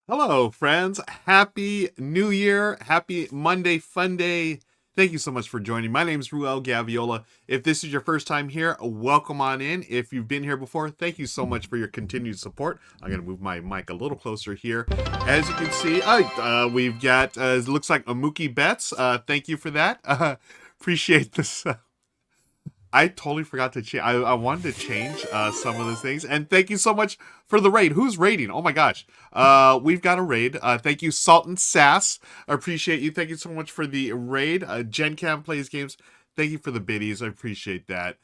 Hello, friends. Happy New Year. Happy Monday Fun Day. Thank you so much for joining. My name is Ruel Gaviola. If this is your first time here, welcome on in. If you've been here before, thank you so much for your continued support. I'm going to move my mic a little closer here. As you can see, we've got, it looks like Amuki Betts. Thank you for that. Appreciate this. I totally forgot to change. I wanted to change some of those things. And thank you so much for the raid. Who's raiding? Oh my gosh. We've got a raid. Thank you, Salt and Sass. I appreciate you. Thank you so much for the raid. Gen Cam plays games. Thank you for the biddies. I appreciate that.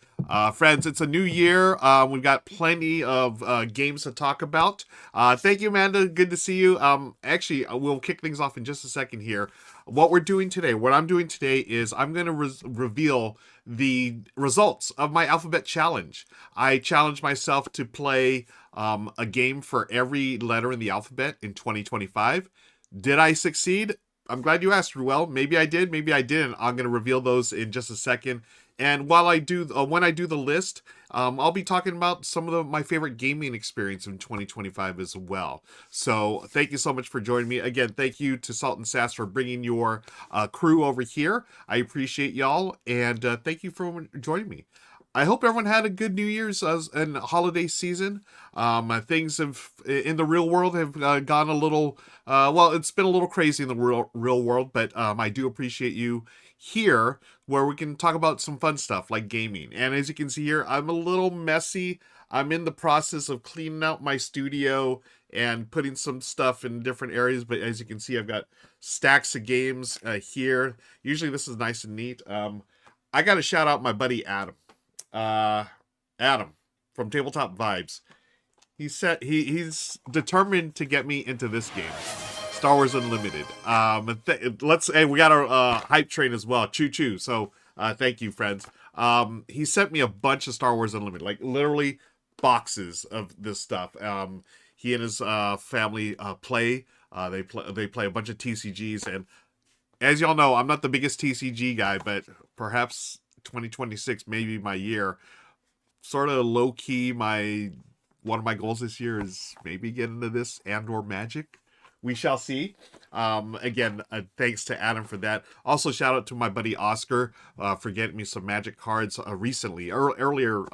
Friends, it's a new year. We've got plenty of games to talk about. Thank you, Amanda. Good to see you. Actually, we'll kick things off in just a second here. What I'm doing today is I'm going to reveal the results of my alphabet challenge. I challenged myself to play a game for every letter in the alphabet in 2025. Did I succeed? I'm glad you asked, Ruel. Maybe I did, maybe I didn't. I'm going to reveal those in just a second. And while I do, when I do the list, I'll be talking about some of my favorite gaming experience in 2025 as well. So thank you so much for joining me. Again, thank you to Salt and Sass for bringing your crew over here. I appreciate y'all, and thank you for joining me. I hope everyone had a good New Year's and holiday season. Things have in the real world have gone a little. Well, it's been a little crazy in the real world, but I do appreciate you here, where we can talk about some fun stuff like gaming. And as you can see here, I'm a little messy. I'm in the process of cleaning out my studio and putting some stuff in different areas. But as you can see, I've got stacks of games here. Usually, this is nice and neat. I got to shout out my buddy Adam. uh Adam from Tabletop Vibes. He's determined to get me into this game, Star Wars Unlimited. We got our hype train as well. Choo choo. So thank you, friends. He sent me a bunch of Star Wars Unlimited, like literally boxes of this stuff. He and his family play. They play a bunch of TCGs, and as y'all know, I'm not the biggest TCG guy, but perhaps 2026 may be my year. Sort of low key, my one of my goals this year is maybe get into this and/or Magic. We shall see. Again, thanks to Adam for that. Also, shout out to my buddy Oscar for getting me some Magic cards recently, earlier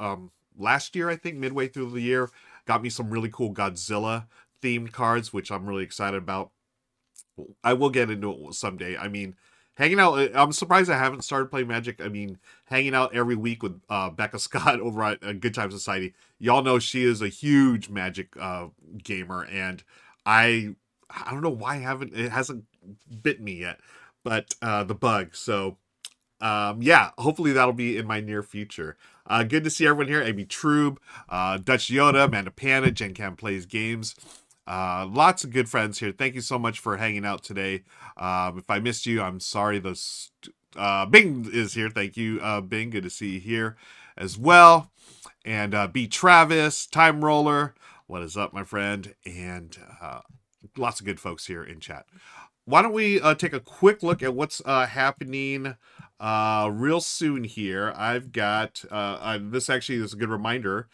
last year, I think, midway through the year. Got me some really cool Godzilla themed cards, which I'm really excited about. I will get into it someday. I mean, hanging out. I'm surprised I haven't started playing Magic. I mean, hanging out every week with Becca Scott over at Good Time Society. Y'all know she is a huge Magic gamer, and I don't know why it hasn't bit me yet, but the bug. So yeah, hopefully that'll be in my near future. Good to see everyone here. Amy Trube, Dutch Yoda, Amanda Panda, Gen Cam Plays Games. Lots of good friends here. Thank you so much for hanging out today. If I missed you, I'm sorry. Bing is here. Thank you, Bing. Good to see you here as well. And B. Travis, Time Roller. What is up, my friend? And lots of good folks here in chat. Why don't we take a quick look at what's happening real soon here? I've got this actually is a good reminder.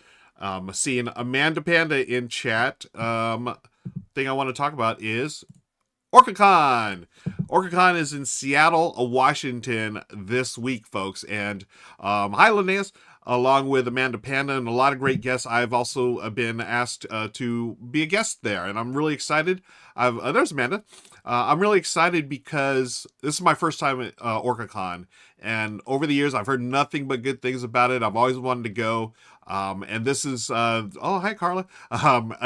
Seeing Amanda Panda in chat. Thing I want to talk about is OrcaCon. OrcaCon is in Seattle, Washington this week, folks. And hi, Linnaeus, along with Amanda Panda and a lot of great guests. I've also been asked to be a guest there, and I'm really excited. There's Amanda. I'm really excited because this is my first time at OrcaCon, and over the years I've heard nothing but good things about it. I've always wanted to go. And this is oh, hi Carla.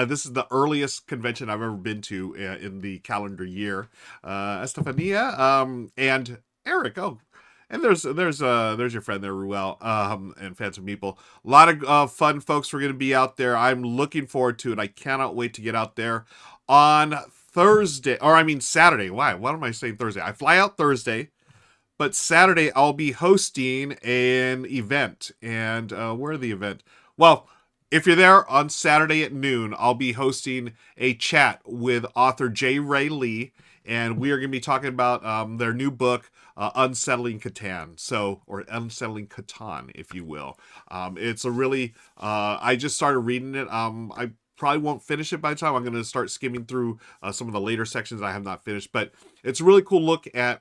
This is the earliest convention I've ever been to in the calendar year. Estefania, and Eric. Oh, and there's your friend there, Ruel, and Phantom Meeple. A lot of fun folks are going to be out there. I'm looking forward to it. I cannot wait to get out there on Thursday, or I mean Saturday. Why? What am I saying Thursday? I fly out Thursday. But Saturday, I'll be hosting an event. And where the event? Well, if you're there on Saturday at noon, I'll be hosting a chat with author J. Ray Lee. And we are going to be talking about their new book, Unsettling Catan. Or Unsettling Catan, if you will. It's a really, I just started reading it. probably won't finish it by the time I'm going to start skimming through some of the later sections I have not finished. But it's a really cool look at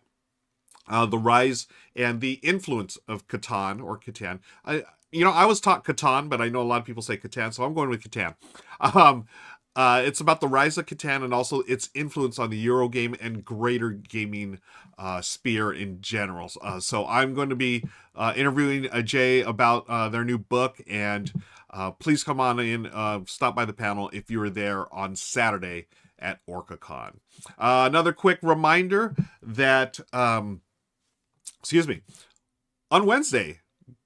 the rise and the influence of Catan or Catan. I was taught Catan, but I know a lot of people say Catan, so I'm going with Catan. It's about the rise of Catan and also its influence on the Eurogame and greater gaming sphere in general. So I'm going to be interviewing Jay about their new book, and please come on in, stop by the panel if you were there on Saturday at OrcaCon. Another quick reminder that, on Wednesday,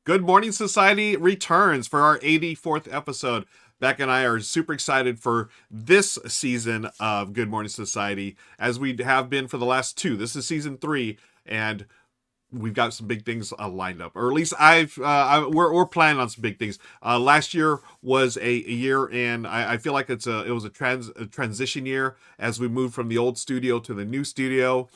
Good Morning Society returns for our 84th episode. Beck and I are super excited for this season of Good Morning Society, as we have been for the last two. This is season 3, and we've got some big things lined up, or at least we're planning on some big things. Last year was a year, and I feel like it was a transition year as we moved from the old studio to the new studio.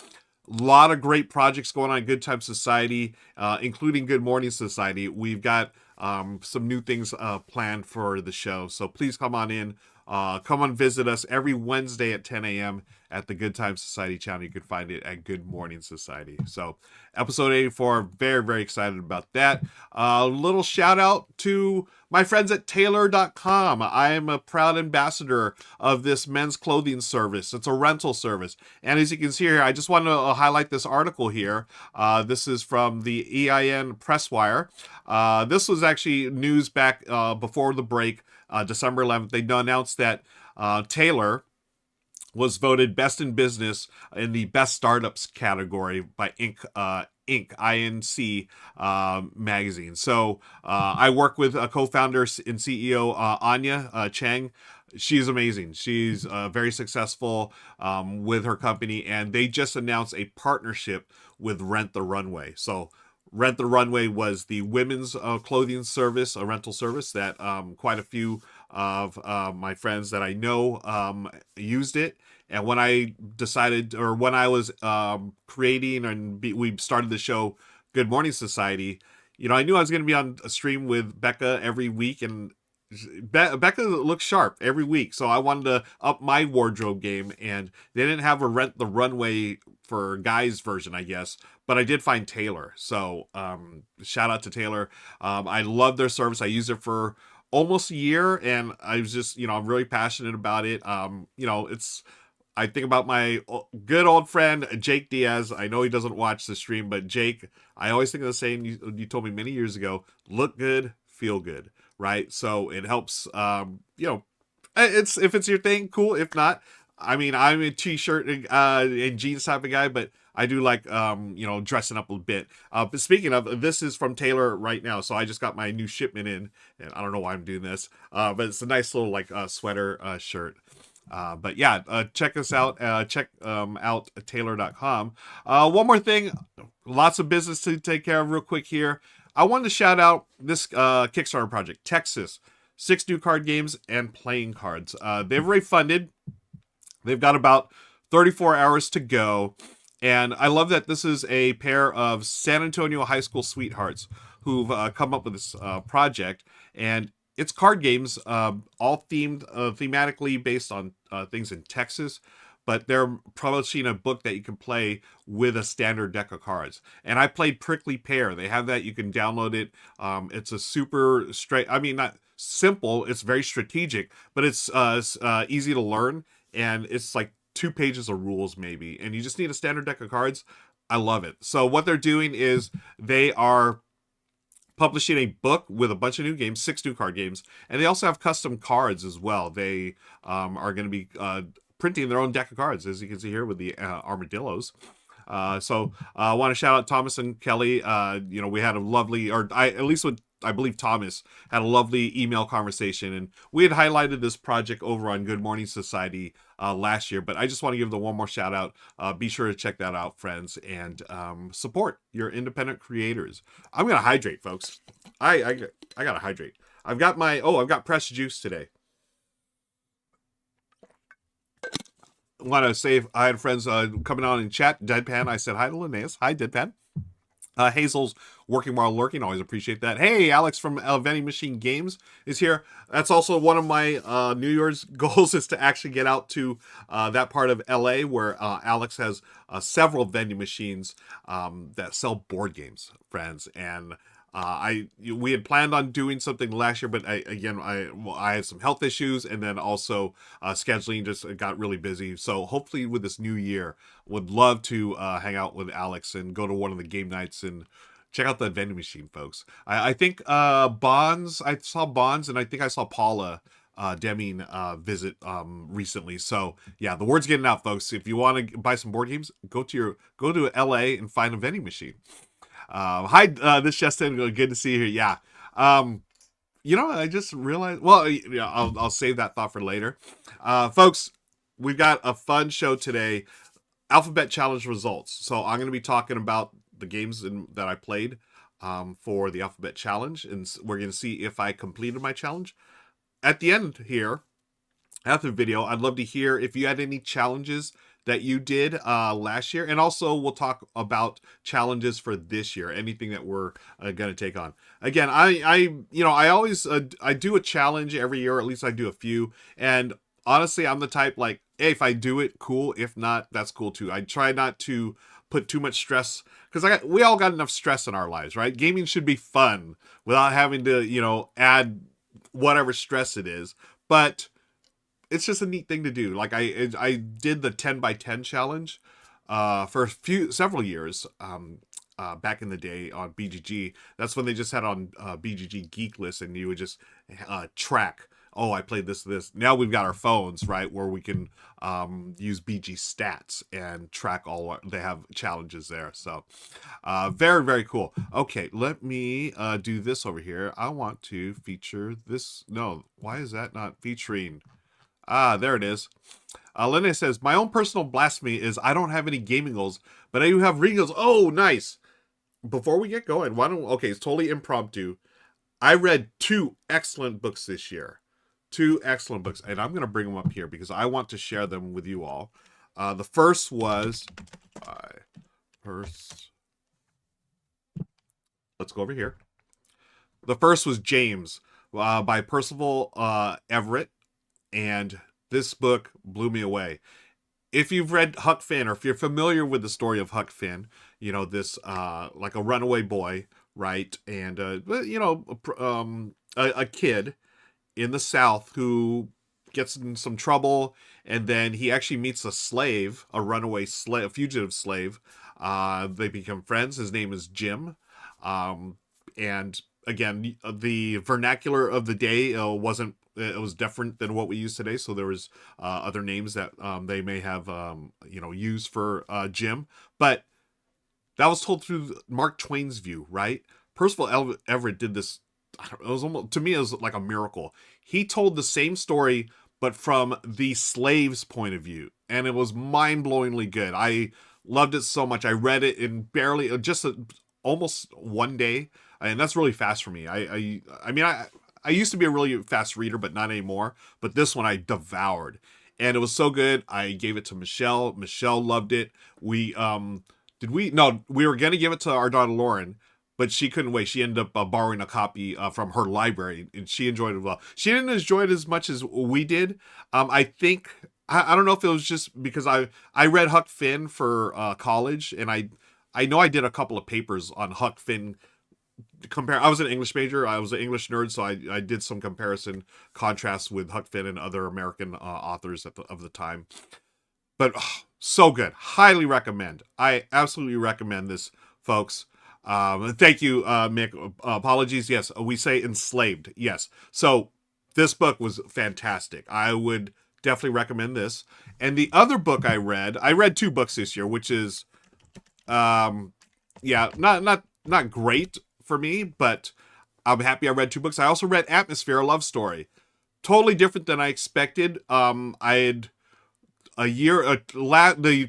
A lot of great projects going on in Good Time Society, including Good Morning Society. We've got some new things planned for the show, so please come on in. Come on, visit us every Wednesday at 10 a.m. at the Good Time Society channel. You can find it at Good Morning Society. So, episode 84, very, very excited about that. A little shout out to my friends at Tailor.com. I am a proud ambassador of this men's clothing service. It's a rental service. And as you can see here, I just want to highlight this article here. This is from the EIN Presswire. This was actually news back before the break. December 11th, they announced that Tailor was voted best in business in the best startups category by INC magazine. So I work with a co-founder and CEO, Anya Chang. She's amazing. She's very successful with her company, and they just announced a partnership with Rent the Runway. So Rent the Runway was the women's clothing service, a rental service that quite a few of my friends that I know used it. And when I decided, or when I was creating and we started the show Good Morning Society, I knew I was going to be on a stream with Becca every week, and Becca looks sharp every week, so I wanted to up my wardrobe game, and they didn't have a Rent the Runway for guys version, I guess, but I did find Tailor. So shout out to Tailor. I love their service. I used it for almost a year, and I was just, I'm really passionate about it. I think about my good old friend Jake Diaz. I know he doesn't watch the stream, but Jake, I always think of the saying you told me many years ago: look good, feel good. Right? So it helps, it's, if it's your thing, cool. If not, I mean, I'm a t-shirt and jeans type of guy, but I do like, dressing up a bit. But speaking of, this is from Tailor right now. So I just got my new shipment in, and I don't know why I'm doing this, but it's a nice little sweater shirt. But yeah, check us out. Check out Tailor.com. One more thing, lots of business to take care of real quick here. I wanted to shout out this Kickstarter project, Texas. 6 new card games and playing cards. They've already funded. They've got about 34 hours to go. And I love that this is a pair of San Antonio high school sweethearts who've come up with this project. And it's card games, all themed, thematically based on things in Texas. But they're publishing a book that you can play with a standard deck of cards. And I played Prickly Pear. They have that. You can download it. It's a super not simple. It's very strategic, but it's easy to learn. And it's like 2 pages of rules maybe. And you just need a standard deck of cards. I love it. So what they're doing is they are publishing a book with a bunch of new games, 6 new card games. And they also have custom cards as well. They are going to be printing their own deck of cards, as you can see here with the armadillos. So I want to shout out Thomas and Kelly. We had a lovely, I believe Thomas had a lovely email conversation, and we had highlighted this project over on Good Morning Society last year, but I just want to give them one more shout out. Be sure to check that out, friends, and support your independent creators. I'm going to hydrate, folks. I got to hydrate. I've got pressed juice today. Want to say I had friends coming on in chat. Deadpan, I said hi to Linnaeus. Hi, Deadpan. Hazel's working while lurking. Always appreciate that. Hey, Alex from Vending Machine Games is here. That's also one of my New Year's goals, is to actually get out to that part of LA where Alex has several vending machines that sell board games, friends. And we had planned on doing something last year, but I had some health issues, and then also scheduling just got really busy. So hopefully with this new year, would love to hang out with Alex and go to one of the game nights and check out the vending machine, folks. I think Bonds, I saw Bonds, and I think I saw Paula Deming visit recently. So yeah, the word's getting out, folks. If you want to buy some board games, go to LA and find a vending machine. Hi, this is Justin. Good to see you here. Yeah. I just realized. Well, yeah, I'll save that thought for later. Folks, we've got a fun show today. Alphabet Challenge results. So I'm going to be talking about the games that I played for the Alphabet Challenge, and we're going to see if I completed my challenge. At the end here, after the video, I'd love to hear if you had any challenges that you did last year, and also we'll talk about challenges for this year, anything that we're going to take on. Again, I always I do a challenge every year, or at least I do a few, and honestly, I'm the type like, hey, if I do it, cool. If not, that's cool too. I try not to put too much stress, because we all got enough stress in our lives, right? Gaming should be fun without having to add whatever stress it is, but it's just a neat thing to do. Like I did the 10 by 10 challenge for several years back in the day on BGG. That's when they just had on BGG Geek List, and you would just track. Oh, I played this. Now we've got our phones, right, where we can use BG Stats and track all. They have challenges there. So very, very cool. Okay, let me do this over here. I want to feature this. No, why is that not featuring? There it is. Linda says, my own personal blasphemy is I don't have any gaming goals, but I do have reading goals. Oh, nice. Before we get going, it's totally impromptu. I read 2 excellent books this year. 2 excellent books. And I'm going to bring them up here because I want to share them with you all. The first was... Let's go over here. The first was James by Percival Everett. And this book blew me away. If you've read Huck Finn, or if you're familiar with the story of Huck Finn, this like a runaway boy, right? And a kid in the South who gets in some trouble, and then he actually meets a slave, a runaway slave, a fugitive slave. They become friends. His name is Jim. And again, the vernacular of the day it was different than what we use today, so there was other names that they may have used for Jim, but that was told through Mark Twain's view, right? Percival Everett did this. It was almost, to me, it was like a miracle. He told the same story, but from the slave's point of view, and it was mind-blowingly good. I loved it so much. I read it in almost one day, and that's really fast for me. I used to be a really fast reader, but not anymore. But this one I devoured, and it was so good. I gave it to Michelle. Michelle loved it. We were gonna give it to our daughter Lauren, but she couldn't wait. She ended up borrowing a copy from her library, and she enjoyed it well. She didn't enjoy it as much as we did. I think I don't know if it was just because I read Huck Finn for college, and I know I did a couple of papers on Huck Finn. I was an English major. I was an English nerd, so I did some contrast with Huck Finn and other American authors of the time. But so good. Highly recommend. I absolutely recommend this, folks. Thank you, Mick. Apologies. Yes, we say enslaved. Yes. So this book was fantastic. I would definitely recommend this. And the other book I read 2 books this year, which is, not great for me, but I'm happy I read 2 books. I also read Atmosphere, a love story. Totally different than I expected. The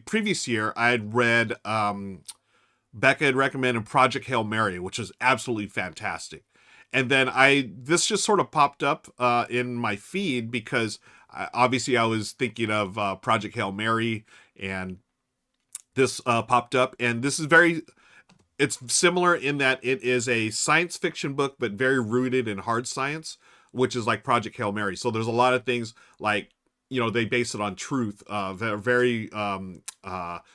previous year, I had read, Becca had recommended Project Hail Mary, which was absolutely fantastic. And then this just sort of popped up in my feed because obviously I was thinking of Project Hail Mary, and this popped up, and this is very it's similar in that it is a science fiction book, but very rooted in hard science, which is like Project Hail Mary. So there's a lot of things like, they base it on truth, very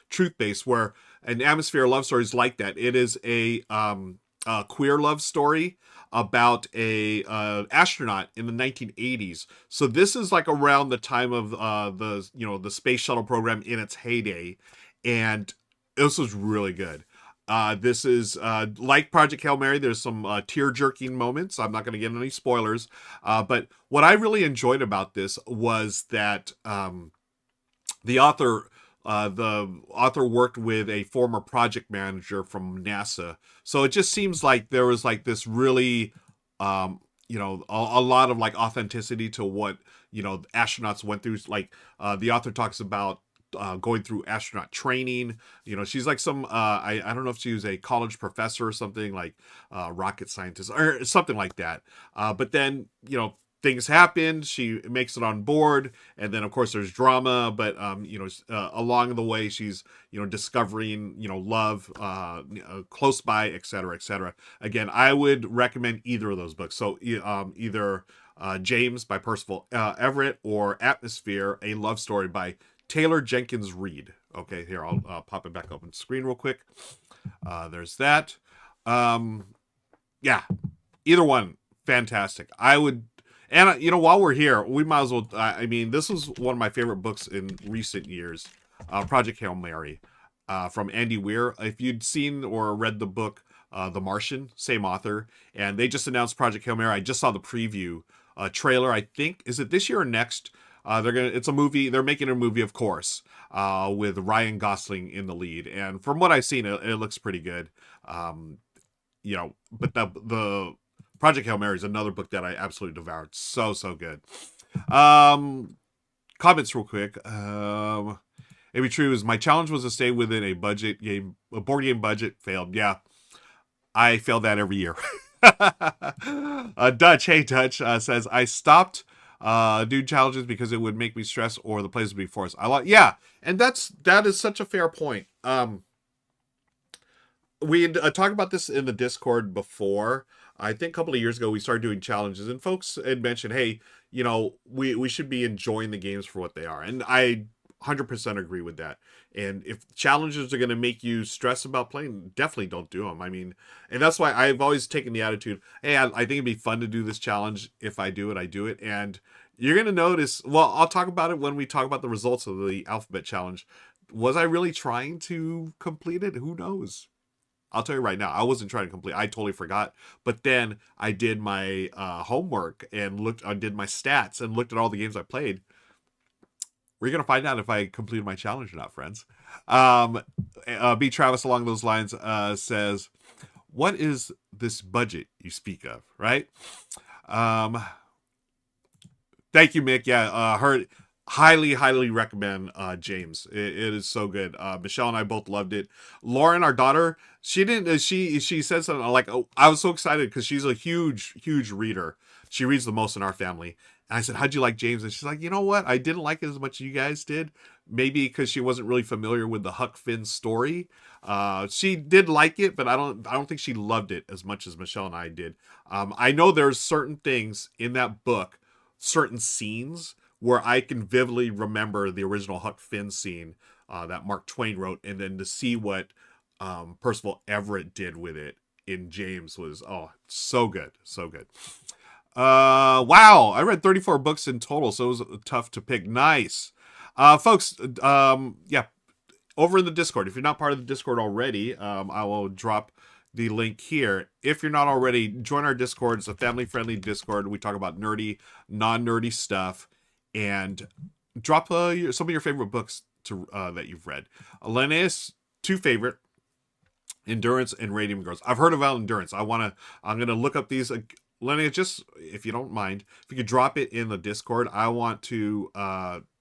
truth based. Where an Atmosphere love story is like that. It is a queer love story about a astronaut in the 1980s. So this is like around the time of the space shuttle program in its heyday, and this was really good. This is like Project Hail Mary. There's some tear-jerking moments. I'm not going to get any spoilers. But what I really enjoyed about this was that the author worked with a former project manager from NASA. So it just seems like there was like this really, a lot of like authenticity to what, astronauts went through. Like the author talks about going through astronaut training. She's like some I don't know if she was a college professor or something, like rocket scientist or something like that. But then things happen. She makes it on board, and then of course there's drama. But along the way she's discovering love close by, etc., etc. Again, I would recommend either of those books. So either James by Percival Everett or Atmosphere, a love story by Taylor Jenkins Reid. Okay, here, I'll pop it back up on the screen real quick. There's that. Yeah, either one, fantastic. I would, and while we're here, we might as well, this was one of my favorite books in recent years, Project Hail Mary, from Andy Weir. If you'd seen or read the book, The Martian, same author, and they just announced Project Hail Mary. I just saw the preview trailer. I think, is it this year or next? It's a movie. They're making a movie, of course, with Ryan Gosling in the lead. And from what I've seen, it looks pretty good. But the Project Hail Mary is another book that I absolutely devoured. So good. Comments real quick. Maybe true is my challenge was to stay within a board game budget. Failed. Yeah, I fail that every year. Dutch, hey Dutch, says I stopped do challenges because it would make me stress or the place would be forced. Yeah, and that is such a fair point. We had talked about this in the Discord before. I think a couple of years ago we started doing challenges, and folks had mentioned, hey, we should be enjoying the games for what they are, and I 100% agree with that. And if challenges are going to make you stress about playing, definitely don't do them. And that's why I've always taken the attitude, hey, I think it'd be fun to do this challenge. If I do it, I do it. And you're going to notice, well, I'll talk about it when we talk about the results of the alphabet challenge. Was I really trying to complete it? Who knows? I'll tell you right now, I wasn't trying to complete. I totally forgot. But then I did my homework and did my stats and looked at all the games I played. We're going to find out if I completed my challenge or not, friends. B. Travis, along those lines, says, what is this budget you speak of, right? Thank you, Mick. Yeah, highly recommend James. It is so good. Michelle and I both loved it. Lauren, our daughter, she said something like, oh, I was so excited because she's a huge reader. She reads the most in our family. And I said, how'd you like James? And she's like, you know what? I didn't like it as much as you guys did. Maybe because she wasn't really familiar with the Huck Finn story. She did like it, but I don't think she loved it as much as Michelle and I did. I know there's certain things in that book, certain scenes where I can vividly remember the original Huck Finn scene that Mark Twain wrote, and then to see what Percival Everett did with it in James was so good. Wow, I read 34 books in total, so it was tough to pick. Nice. Folks, yeah, over in the Discord, if you're not part of the Discord already, I will drop the link here. If you're not already, join our Discord. It's a family-friendly Discord. We talk about nerdy, non-nerdy stuff, and drop some of your favorite books to that you've read. Linnaeus, 2 favorite, Endurance and Radium Girls. I've heard about Endurance. I'm gonna look up these. Lenny, just if you don't mind, if you could drop it in the Discord, I want to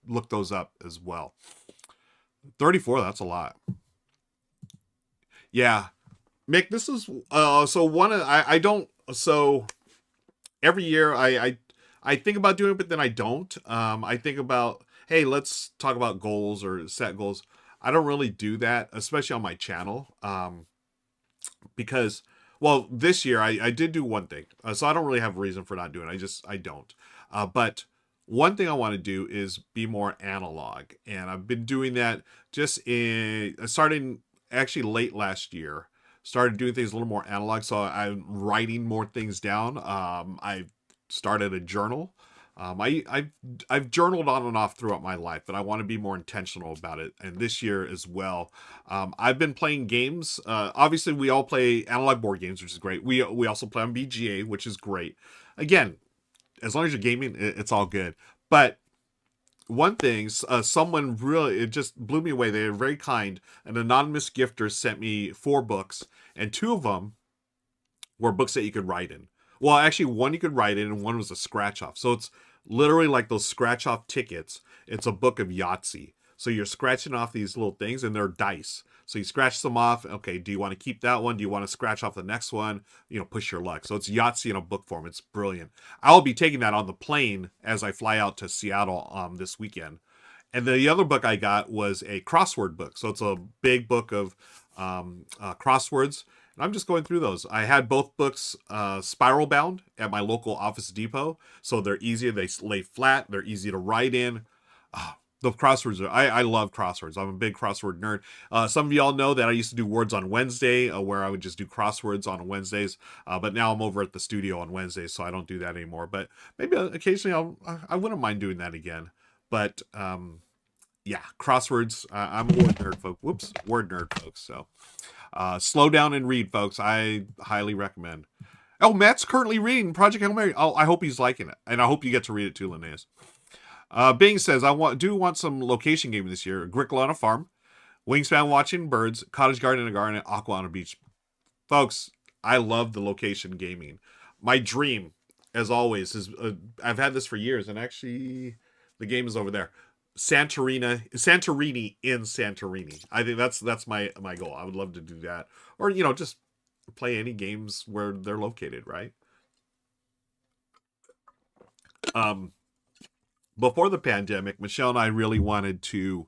look those up as well. 34, that's a lot. Yeah, Mick, this is so one of I don't so every year I think about doing it, but then I don't. I think about, hey, let's talk about goals or set goals. I don't really do that, especially on my channel. because, well, this year I did do one thing, so I don't really have a reason for not doing it. I don't. But one thing I want to do is be more analog, and I've been doing that just in starting actually late last year. Started doing things a little more analog, so I'm writing more things down. I started a journal. I've journaled on and off throughout my life, but I want to be more intentional about it, and this year as well. I've been playing games. Obviously, we all play analog board games, which is great. We also play on BGA, which is great. Again, as long as you're gaming, it's all good. But one thing, someone really, it just blew me away. They were very kind. An anonymous gifter sent me 4 books, and 2 of them were books that you could write in. Well, actually, one you could write in, and one was a scratch off. So it's literally like those scratch off tickets. It's a book of Yahtzee. So you're scratching off these little things, and they're dice. So you scratch them off. Okay, do you want to keep that one? Do you want to scratch off the next one? Push your luck. So it's Yahtzee in a book form. It's brilliant. I'll be taking that on the plane as I fly out to Seattle this weekend. And the other book I got was a crossword book. So it's a big book of crosswords. And I'm just going through those. I had both books spiral bound at my local Office Depot. So they're easy. They lay flat. They're easy to write in. The crosswords I love crosswords. I'm a big crossword nerd. Some of y'all know that I used to do Words on Wednesday, where I would just do crosswords on Wednesdays. But now I'm over at the studio on Wednesdays, so I don't do that anymore. But maybe occasionally I wouldn't mind doing that again. But yeah, crosswords. I'm a word nerd, folks. Whoops, word nerd, folks. So slow down and read, folks. I highly recommend. Oh, Matt's currently reading Project Hail Mary. Oh, I hope he's liking it, and I hope you get to read it too, Linnaeus. Bing says, I want some location gaming this year. Agricola on a farm, Wingspan watching birds, Cottage Garden in a garden, Aqua on a beach. Folks, I love the location gaming. My dream, as always, is I've had this for years, and actually, the game is over there. Santorini in Santorini. I think that's my goal. I would love to do that, or just play any games where they're located, right? Before the pandemic, Michelle and I really wanted to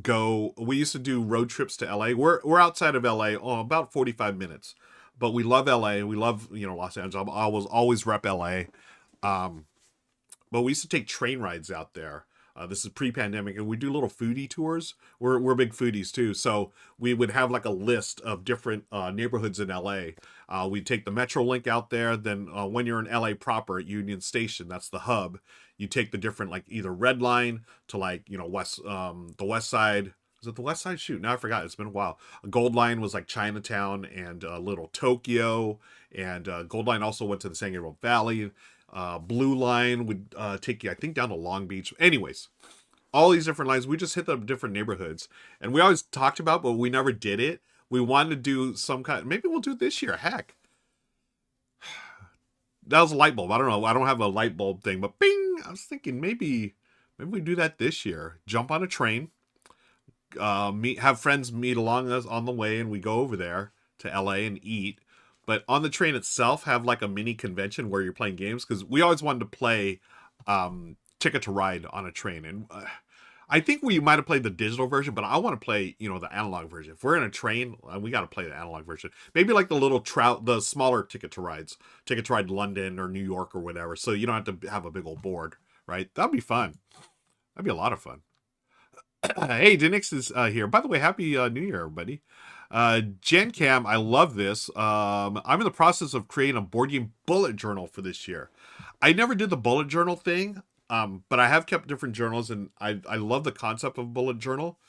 go. We used to do road trips to LA. We're outside of LA, about 45 minutes, but we love LA. We love Los Angeles. I was always rep LA, but we used to take train rides out there. This is pre-pandemic, and we do little foodie tours. We're big foodies too, so we would have like a list of different neighborhoods in LA. We'd take the Metrolink out there. Then when you're in LA proper at Union Station, that's the hub. You take the different, like, either Red Line to, like, west, the West Side. Is it the West Side? Shoot, now I forgot. It's been a while. Gold Line was like Chinatown and Little Tokyo, and Gold Line also went to the San Gabriel Valley. Blue Line would take you, I think, down to Long Beach. Anyways, all these different lines, we just hit the different neighborhoods, and we always talked about, but we never did it. We wanted to do some kind. Maybe we'll do it this year. Heck, that was a light bulb. I don't know. I don't have a light bulb thing, but bing! I was thinking maybe we do that this year. Jump on a train, have friends meet along us on the way, and we go over there to LA and eat. But on the train itself, have like a mini convention where you're playing games, because we always wanted to play Ticket to Ride on a train, and I think we might have played the digital version, but I want to play the analog version. If we're in a train, we got to play the analog version. Maybe like the smaller Ticket to Ride London or New York or whatever, so you don't have to have a big old board, right? That'd be fun. That'd be a lot of fun. Hey, Denix is here. By the way, happy New Year, everybody. Gen Cam, I love this. I'm in the process of creating a board game bullet journal for this year. I never did the bullet journal thing, but I have kept different journals, and I love the concept of bullet journal.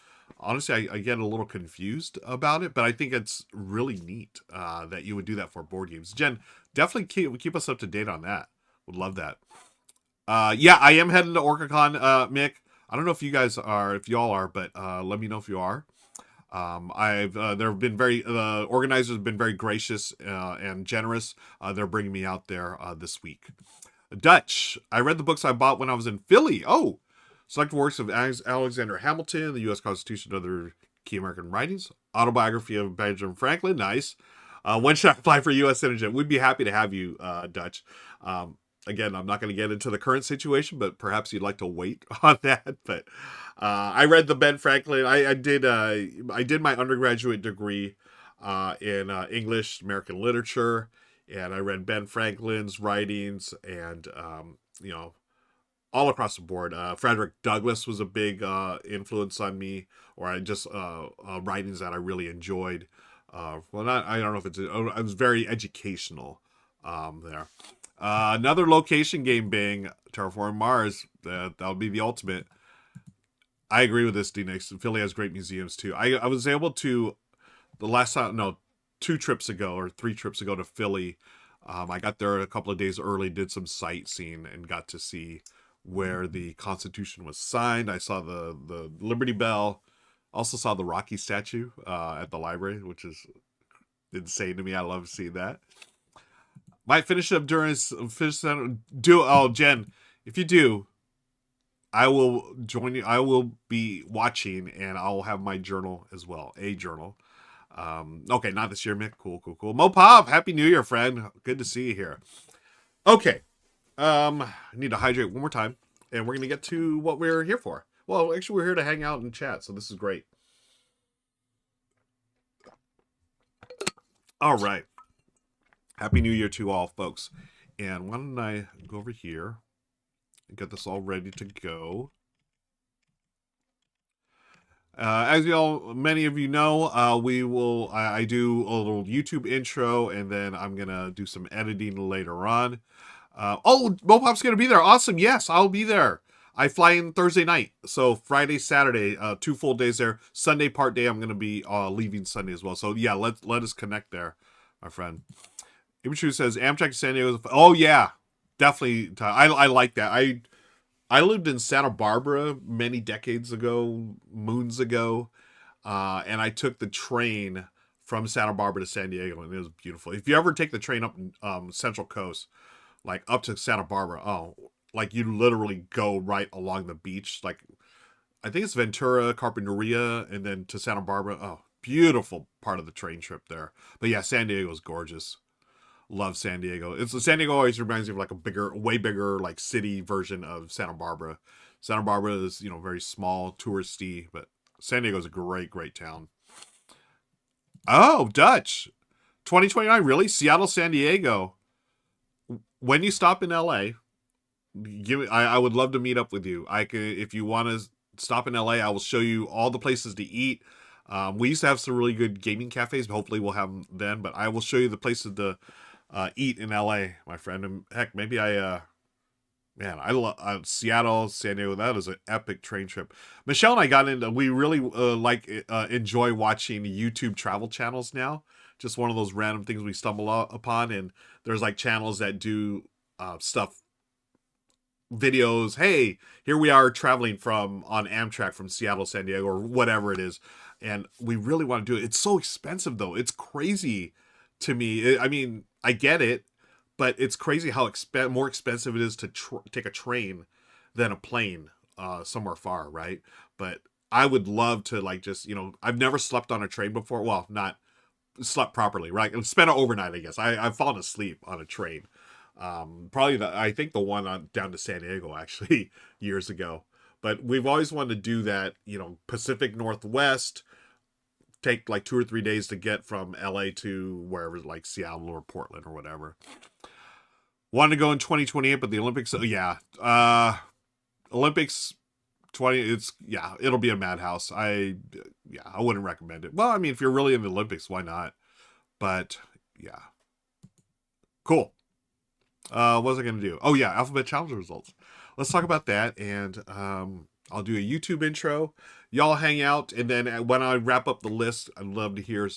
Honestly, I get a little confused about it, but I think it's really neat that you would do that for board games. Jen, definitely keep us up to date on that. Would love that. Yeah, I am heading to OrcaCon, Mick. I don't know if y'all are, but let me know if you are. There have been organizers have been very gracious and generous. They're bringing me out there this week. Dutch, I read the books I bought when I was in Philly. Oh, selected works of Alexander Hamilton, the U.S. Constitution, and other key American writings. Autobiography of Benjamin Franklin, nice. When should I apply for U.S. citizenship? We'd be happy to have you, Dutch. Again, I'm not going to get into the current situation, but perhaps you'd like to wait on that. But I read the Ben Franklin. I did my undergraduate degree in English, American literature, and I read Ben Franklin's writings, and you know, all across the board. Frederick Douglass was a big influence on me, or I just writings that I really enjoyed. Well, not I don't know if it's it was very educational there. Another location game being Terraforming Mars. That would be the ultimate. I agree with this, D-Nix. Philly has great museums too. I was able to the last time, no, 2 trips ago or 3 trips ago to Philly. I got there a couple of days early, did some sightseeing, and got to see where the Constitution was signed. I saw the Liberty Bell. Also saw the Rocky statue at the library, which is insane to me. I love seeing that. Might finish up during finish that. Jen, if you do, I will join you. I will be watching, and I'll have my journal as well, a journal. Okay, not this year, Mick. Cool. Mopop, Happy New Year, friend. Good to see you here. Okay, I need to hydrate one more time, and we're gonna get to what we're here for. Well, actually, we're here to hang out and chat, so this is great. All right. Happy New Year to all, folks. And why don't I go over here and get this all ready to go. As many of you know, I do a little YouTube intro, and then I'm gonna do some editing later on. Mopop's gonna be there. Awesome. Yes, I'll be there. I fly in Thursday night, so Friday, Saturday, 2 full days there. Sunday part day, I'm gonna be leaving Sunday as well. So yeah, let us connect there, my friend. Imachu says Amtrak to San Diego. Oh yeah, definitely. I like that. I lived in Santa Barbara many decades ago, moons ago, and I took the train from Santa Barbara to San Diego, and it was beautiful. If you ever take the train up Central Coast, like up to Santa Barbara, like you literally go right along the beach. Like I think it's Ventura, Carpinteria, and then to Santa Barbara. Oh, beautiful part of the train trip there. But yeah, San Diego is gorgeous. Love San Diego. San Diego always reminds me of like a way bigger like city version of Santa Barbara. Santa Barbara is very small, touristy, but San Diego is a great town. Oh, Dutch, 2029, really? Seattle, San Diego. When you stop in LA, I would love to meet up with you. If you want to stop in LA, I will show you all the places to eat. We used to have some really good gaming cafes. Hopefully, we'll have them then. But I will show you the places to eat in LA, my friend. And heck, maybe I love Seattle, San Diego. That is an epic train trip. Michelle and I got into. We really enjoy watching YouTube travel channels now. Just one of those random things we stumble upon, and there's like channels that do stuff, videos. Hey, here we are traveling on Amtrak from Seattle, San Diego, or whatever it is, and we really want to do it. It's so expensive though. It's crazy to me. I mean, I get it, but it's crazy how more expensive it is to take a train than a plane somewhere far, right? But I would love to I've never slept on a train before. Well, not slept properly, right? Spent an overnight, I guess. I've fallen asleep on a train. Probably I think the one down to San Diego actually years ago. But we've always wanted to do that, Pacific Northwest, take like 2 or 3 days to get from LA to wherever, like Seattle or Portland or whatever. Wanted to go in 2028, but the Olympics, Olympics 20, it'll be a madhouse. I wouldn't recommend it. Well, I mean, if you're really in the Olympics, why not? But yeah. Cool. What was I going to do? Oh yeah, Alphabet Challenge results. Let's talk about that, and I'll do a YouTube intro. Y'all hang out, and then when I wrap up the list, I'd love to hear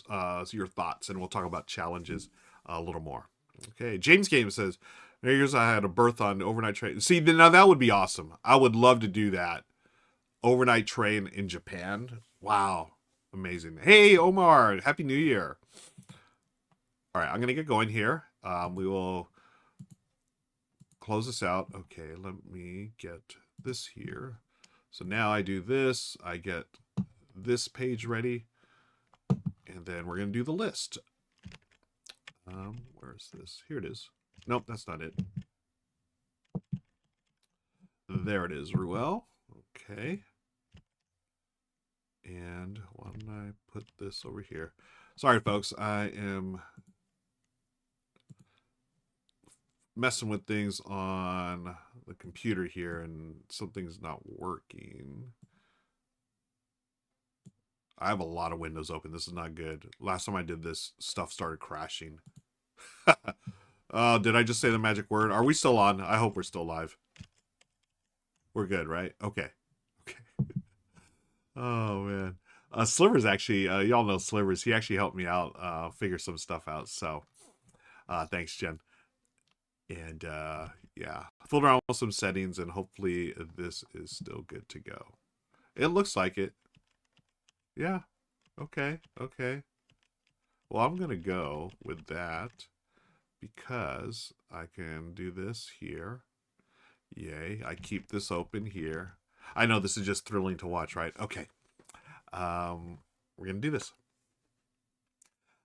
your thoughts, and we'll talk about challenges a little more. Okay, James Game says, New Year's I had a berth on overnight train. See, now that would be awesome. I would love to do that. Overnight train in Japan. Wow, amazing. Hey, Omar, Happy New Year. All right, I'm going to get going here. We will close this out. Okay, let me get this here. So now I do this, I get this page ready, and then we're going to do the list. Where's this? Here it is. Nope, that's not it. There it is, Ruel. Okay. And why don't I put this over here? Sorry, folks. I am messing with things on the computer here, and something's not working. I have a lot of windows open. This is not good. Last time I did this, stuff started crashing. Did I just say the magic word? Are we still on? I hope we're still live. We're good, right? Okay. Okay. Oh, man. Slivers actually, y'all know Slivers. He actually helped me out, figure some stuff out. So, thanks, Jen. And, yeah. Fooled around with some settings, and hopefully this is still good to go. It looks like it. Yeah. Okay. Okay. Well, I'm going to go with that because I can do this here. Yay. I keep this open here. I know this is just thrilling to watch, right? Okay. We're going to do this.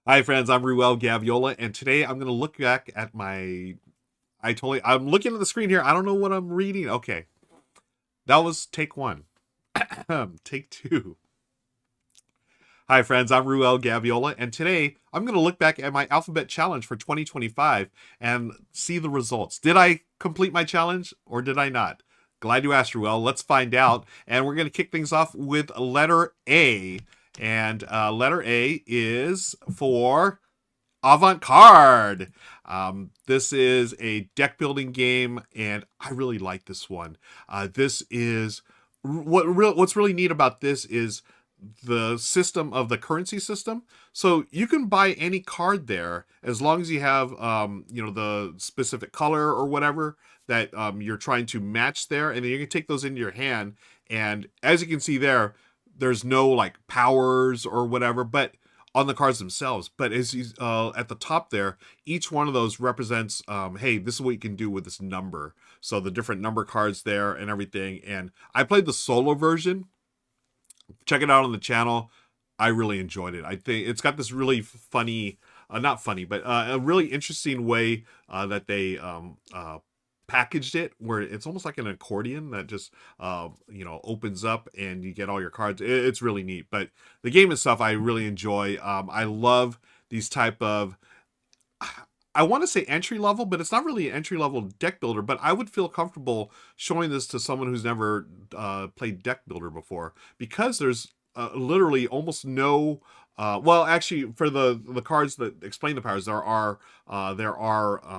Hi, friends. I'm Ruel Gaviola, and today I'm going to look back at my... I'm looking at the screen here. I don't know what I'm reading. Okay. That was take one. Take two. Hi, friends. I'm Ruel Gaviola, and today I'm going to look back at my alphabet challenge for 2025 and see the results. Did I complete my challenge or did I not? Glad you asked, Ruel. Let's find out. And we're going to kick things off with letter A. And letter A is for Avant-Card. This is a deck building game, and I really like this one. This is what's really neat about this is the system of the currency system. So you can buy any card there as long as you have the specific color or whatever that you're trying to match there, and then you can take those into your hand. And as you can see there, there's no like powers or whatever, but on the cards themselves. But as you at the top there, each one of those represents, hey, this is what you can do with this number. So the different number cards there and everything. And I played the solo version. Check it out on the channel. I really enjoyed it. I think it's got this really funny, not funny, but a really interesting way that they packaged it, where it's almost like an accordion that just opens up and you get all your cards. It's really neat. But the game itself, I really enjoy. I love these type of, I want to say entry level, but it's not really an entry level deck builder. But I would feel comfortable showing this to someone who's never played deck builder before, because there's literally almost no. Well, actually, for the cards that explain the powers, there are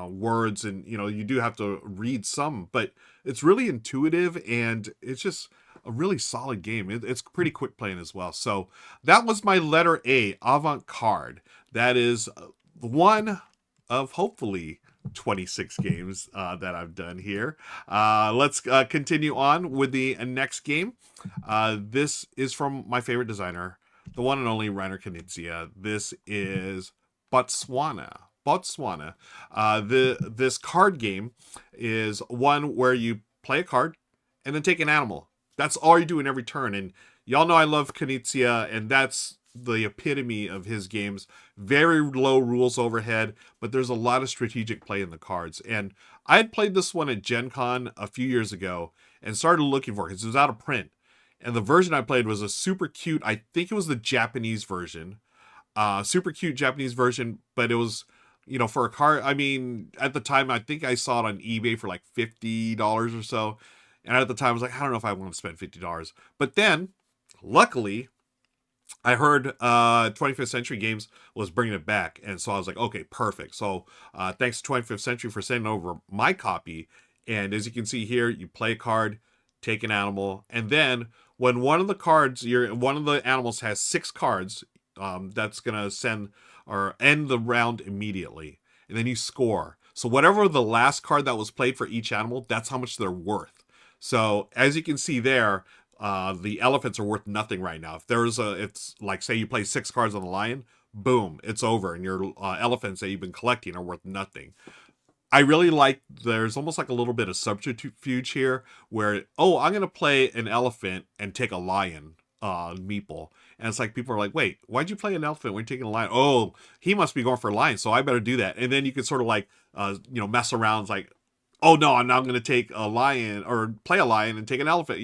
words, and you do have to read some, but it's really intuitive, and it's just a really solid game. It's pretty quick playing as well. So that was my letter A, Avant-Card. That is one of hopefully 26 games that I've done here. Let's continue on with the next game. This is from my favorite designer, the one and only Reiner Knizia. This is Botswana. This card game is one where you play a card and then take an animal. That's all you do in every turn. And y'all know I love Knizia, and that's the epitome of his games. Very low rules overhead, but there's a lot of strategic play in the cards. And I had played this one at Gen Con a few years ago and started looking for it because it was out of print. And the version I played was a super cute, I think it was the Japanese version. Super cute Japanese version, but it was, for a card, I mean, at the time, I think I saw it on eBay for like $50 or so. And at the time, I was like, I don't know if I want to spend $50. But then, luckily, I heard 25th Century Games was bringing it back. And so I was like, okay, perfect. So thanks to 25th Century for sending over my copy. And as you can see here, you play a card, take an animal, and then when one of the animals has 6 cards, that's gonna send or end the round immediately, and then you score. So whatever the last card that was played for each animal, that's how much they're worth. So as you can see there, the elephants are worth nothing right now. If it's like, say you play 6 cards on the lion, boom, it's over, and your elephants that you've been collecting are worth nothing. I really like, there's almost like a little bit of subterfuge here where, I'm going to play an elephant and take a lion meeple. And it's like, people are like, wait, why'd you play an elephant when you're taking a lion? Oh, he must be going for a lion, so I better do that. And then you can sort of like, mess around. It's like, oh no, I'm now going to take a lion or play a lion and take an elephant,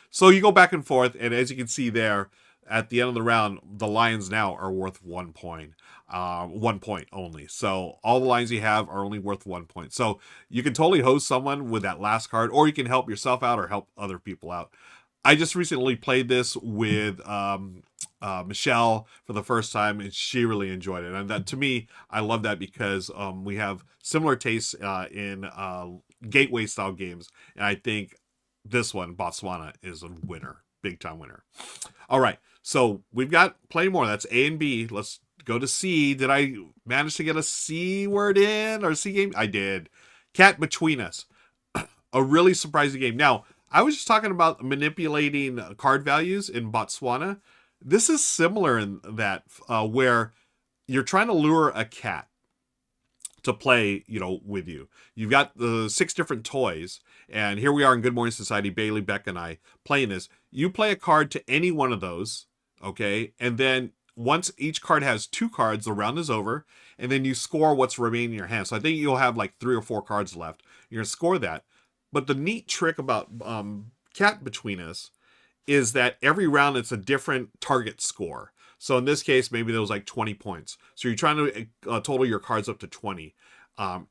So you go back and forth. And as you can see there, at the end of the round, the lions now are worth 1 point. 1 point only. So all the lines you have are only worth 1 point. So you can totally host someone with that last card, or you can help yourself out or help other people out. I just recently played this with Michelle for the first time, and she really enjoyed it. And that, to me, I love that because we have similar tastes in gateway style games, and I think this one, Botswana, is a winner, big time winner. All right, so we've got plenty more. That's A and B. Let's go to C. Did I manage to get a C word in or C game? I did. Cat Between Us, a really surprising game. Now, I was just talking about manipulating card values in Botswana. This is similar in that where you're trying to lure a cat to play, with you. You've got the 6 different toys, and here we are in Good Morning Society, Bailey, Beck, and I playing this. You play a card to any one of those, okay? And then once each card has 2 cards, the round is over, and then you score what's remaining in your hand. So I think you'll have like 3 or 4 cards left. You're going to score that. But the neat trick about Cat Between Us is that every round it's a different target score. So in this case, maybe there was like 20 points. So you're trying to total your cards up to 20.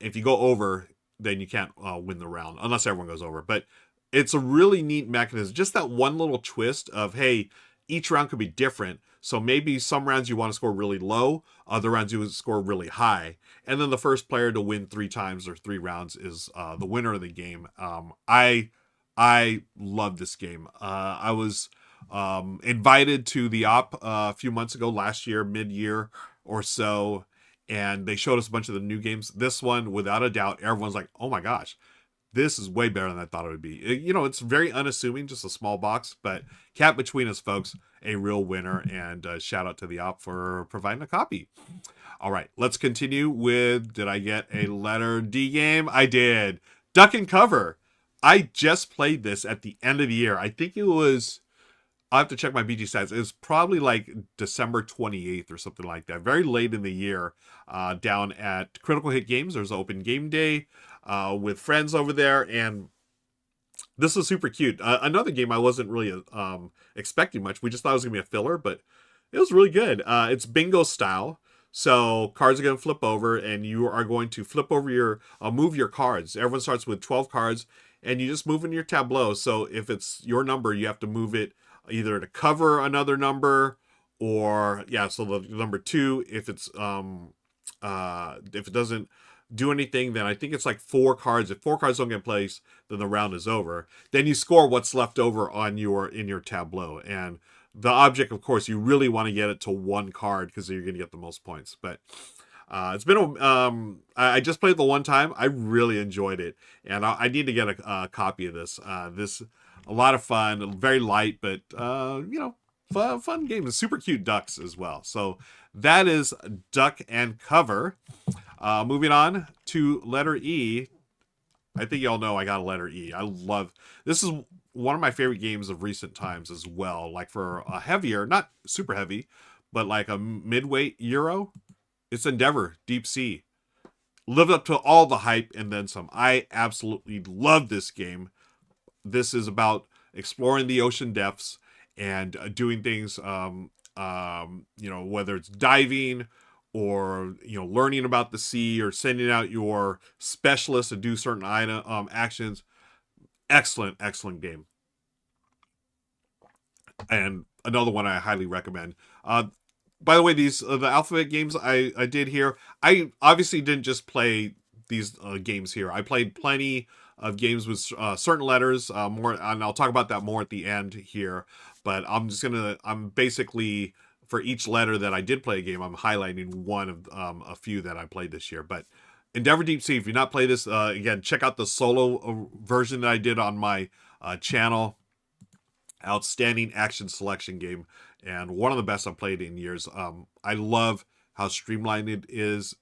If you go over, then you can't win the round, unless everyone goes over. But it's a really neat mechanism. Just that one little twist of, hey, each round could be different. So maybe some rounds you want to score really low, other rounds you would score really high. And then the first player to win 3 times or 3 rounds is the winner of the game. I love this game. I was invited to the op a few months ago, last year, mid-year or so, and they showed us a bunch of the new games. This one, without a doubt, everyone's like, oh my gosh, this is way better than I thought it would be. It's very unassuming, just a small box, but Cat Between Us, folks, a real winner, and shout out to the op for providing a copy. All right, let's continue with, did I get a letter D game? I did. Duck and Cover. I just played this at the end of the year. I think it was, I'll have to check my BG stats. It was probably like December 28th or something like that. Very late in the year, down at Critical Hit Games. There's open game day with friends over there, and this was super cute. Another game I wasn't really expecting much. We just thought it was going to be a filler, but it was really good. It's bingo style. So cards are going to flip over, and you are going to flip over move your cards. Everyone starts with 12 cards, and you just move in your tableau. So if it's your number, you have to move it either to cover another number, or so the number 2, if it doesn't do anything, then I think it's like 4 cards. If 4 cards don't get placed, then the round is over. Then you score what's left over in your tableau. And the object, of course, you really want to get it to 1 card because you're going to get the most points. But it's been I just played it the one time. I really enjoyed it, and I need to get a copy of this. This a lot of fun, very light, but fun game. And super cute ducks as well. So that is Duck and Cover. Moving on to letter E. I think y'all know I got a letter E. I love this. Is one of my favorite games of recent times as well. Like for a heavier, not super heavy, but like a midweight Euro. It's Endeavor Deep Sea. Lived up to all the hype and then some. I absolutely love this game. This is about exploring the ocean depths and doing things, whether it's diving or, learning about the sea or sending out your specialists to do certain actions. Excellent game. And another one I highly recommend. By the way, these the alphabet games I did here, I obviously didn't just play these games here. I played plenty of games with certain letters, more, and I'll talk about that more at the end here. But I'm basically, for each letter that I did play a game, I'm highlighting one of a few that I played this year. But Endeavor Deep Sea, if you've not played this, again, check out the solo version that I did on my channel. Outstanding action selection game, and one of the best I've played in years. I love how streamlined it is.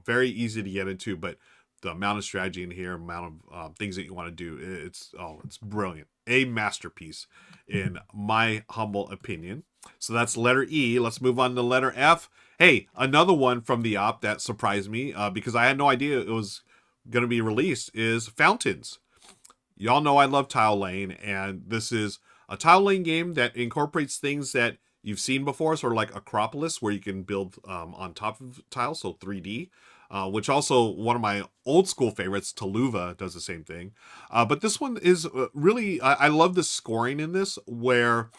Very easy to get into, but the amount of strategy in here, amount of things that you want to do, it's brilliant. A masterpiece, in my humble opinion. So that's letter E. Let's move on to letter F. Hey, another one from the op that surprised me because I had no idea it was going to be released is Fountains. Y'all know I love Tile Lane, and this is a tile laying game that incorporates things that you've seen before, sort of like Acropolis, where you can build on top of tiles, so 3D. Which also one of my old school favorites, Tuluva, does the same thing. But this one is really, I love the scoring in this, where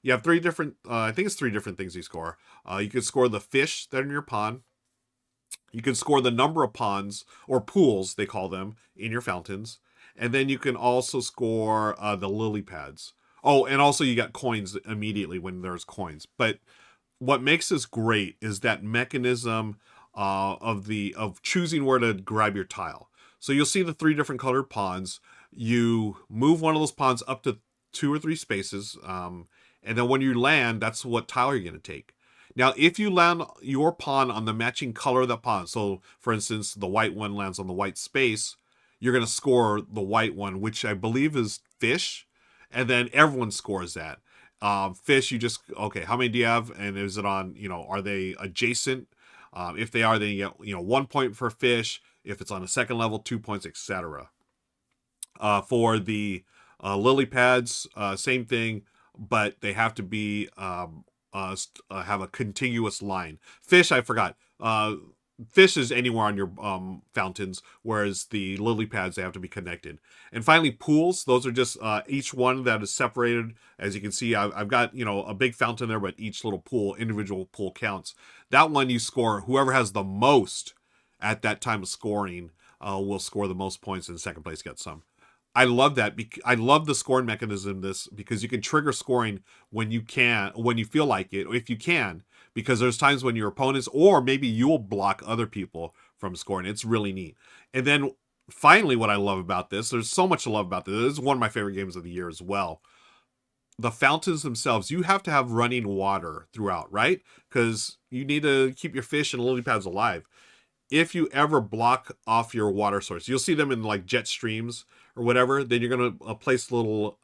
you have three different, I think it's three different things you score. You can score the fish that are in your pond. You can score the number of ponds, or pools, they call them, in your fountains. And then you can also score the lily pads. Oh, and also you got coins immediately when there's coins. But what makes this great is that mechanism of choosing where to grab your tile. So you'll see the three different colored ponds. You move one of those ponds up to 2 or 3 spaces, and then when you land, that's what tile you're going to take. Now, if you land your pawn on the matching color of the pawn, so for instance, the white one lands on the white space, you're going to score the white one, which I believe is fish, and then everyone scores that. Fish, you just, okay, how many do you have? And is it on, are they adjacent? If they are, then you get, 1 point for fish. If it's on a second level, 2 points, etc. For the lily pads, same thing, but they have to be have a contiguous line. Fish, I forgot. Fish is anywhere on your fountains, whereas the lily pads, they have to be connected. And finally, pools. Those are just each one that is separated. As you can see, I've got, a big fountain there, but each little pool, individual pool counts. That one you score, whoever has the most at that time of scoring will score the most points, and second place gets some. I love that. I love the scoring mechanism this, because you can trigger scoring when you feel like it, or if you can, because there's times when your opponents, or maybe you'll block other people from scoring. It's really neat. And then finally, what I love about this, there's so much to love about this. This is one of my favorite games of the year as well. The fountains themselves, you have to have running water throughout, right? Because you need to keep your fish and lily pads alive. If you ever block off your water source, you'll see them in like jet streams or whatever, then you're going to place little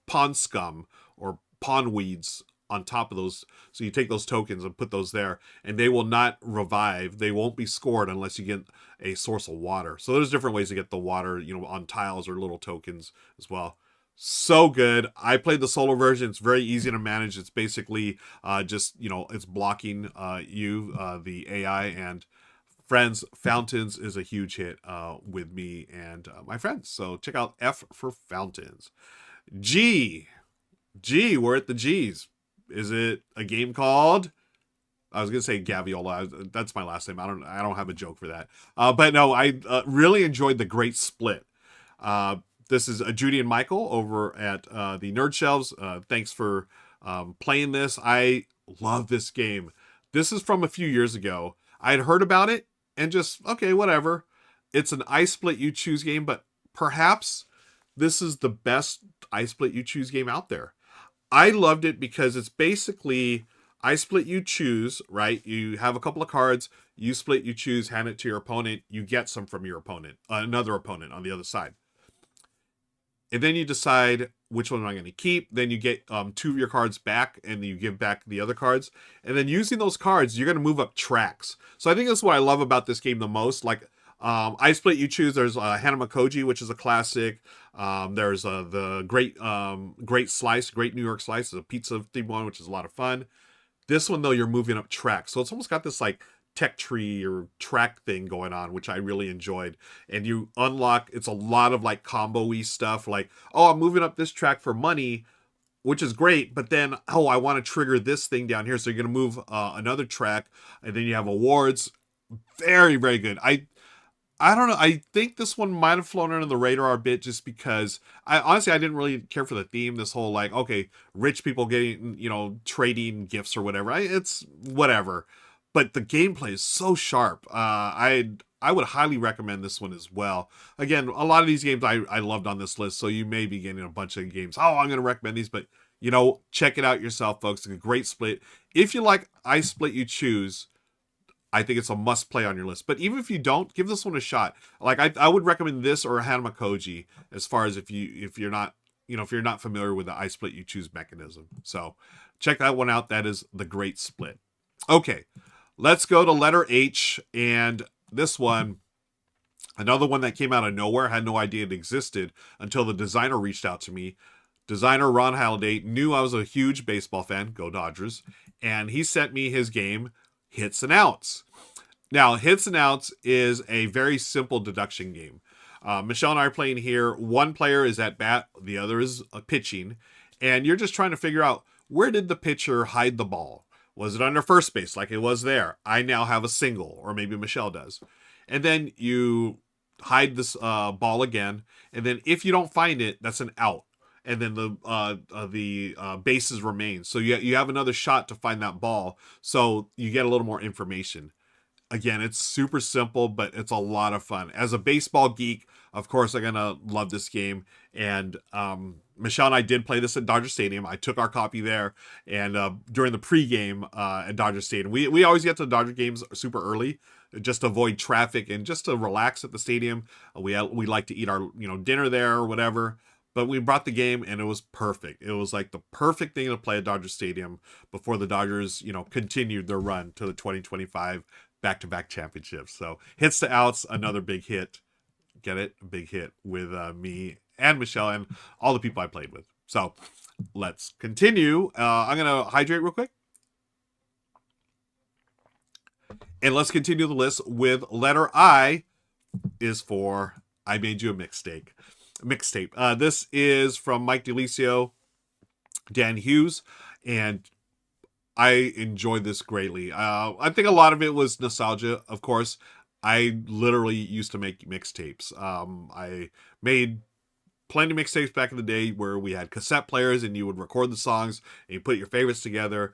pond scum or pond weeds on top of those. So you take those tokens and put those there, and they will not revive. They won't be scored unless you get a source of water. So there's different ways to get the water, on tiles or little tokens as well. So good. I played the solo version. It's very easy to manage. It's basically just, it's blocking the AI, and friends. Fountains is a huge hit with me and my friends. So check out F for Fountains. G, we're at the G's. Is it a game called? I was gonna say Gaviola. That's my last name. I don't have a joke for that. But no, I really enjoyed the Great Split. This is Judy and Michael over at the Nerd Shelves. Thanks for playing this. I love this game. This is from a few years ago. I had heard about it and just, okay, whatever. It's an I Split You Choose game, but perhaps this is the best I Split You Choose game out there. I loved it because it's basically I Split You Choose, right? You have a couple of cards, you split, you choose, hand it to your opponent, you get some from your opponent, another opponent on the other side. And then you decide which one am I going to keep. Then you get 2 of your cards back, and you give back the other cards. And then using those cards, you're going to move up tracks. So I think that's what I love about this game the most. Like, I Split You Choose, there's Hanamakoji, which is a classic. There's the Great Slice, Great New York Slice, is a pizza themed one, which is a lot of fun. This one, though, you're moving up tracks. So it's almost got this, like, tech tree or track thing going on, which I really enjoyed. And you unlock, it's a lot of like combo-y stuff, like, oh, I'm moving up this track for money, which is great, but then, oh, I want to trigger this thing down here, so you're going to move another track, and then you have awards. Very, very good. I don't know, I think this one might have flown under the radar a bit, just because I didn't really care for the theme, this whole like, okay, rich people getting, trading gifts or whatever. It's whatever. But the gameplay is so sharp. I would highly recommend this one as well. Again, a lot of these games I loved on this list, so you may be getting a bunch of games. Oh, I'm going to recommend these, but, check it out yourself, folks. It's a great split. If you like I Split You Choose, I think it's a must play on your list. But even if you don't, give this one a shot. Like, I would recommend this or Hanamakoji, as far as if you're not familiar with the I Split You Choose mechanism. So check that one out. That is the Great Split. Okay. Let's go to letter H, and this one, another one that came out of nowhere, had no idea it existed until the designer reached out to me. Designer Ron Halladay knew I was a huge baseball fan, go Dodgers, and he sent me his game, Hits and Outs. Now, Hits and Outs is a very simple deduction game. Michelle and I are playing here. One player is at bat, the other is pitching, and you're just trying to figure out, where did the pitcher hide the ball? Was it under first base like it was there? I now have a single, or maybe Michelle does. And then you hide this ball again, and then if you don't find it, that's an out. And then the bases remain. So you have another shot to find that ball, so you get a little more information. Again, it's super simple, but it's a lot of fun. As a baseball geek, of course, I'm going to love this game. And Michelle and I did play this at Dodger Stadium. I took our copy there. And during the pregame at Dodger Stadium, we always get to the Dodger games super early just to avoid traffic and just to relax at the stadium. We like to eat our dinner there or whatever. But we brought the game, and it was perfect. It was like the perfect thing to play at Dodger Stadium before the Dodgers, continued their run to the 2025 back-to-back championships. So Hits to Outs, another big hit. Get it? A big hit with me and Michelle and all the people I played with. So let's continue. I'm going to hydrate real quick. And let's continue the list with letter I is for I Made You a Mixtape. This is from Mike DeLisio, Dan Hughes, and I enjoyed this greatly. I think a lot of it was nostalgia, of course. I literally used to make mixtapes. I made plenty of mixtapes back in the day where we had cassette players and you would record the songs and you put your favorites together,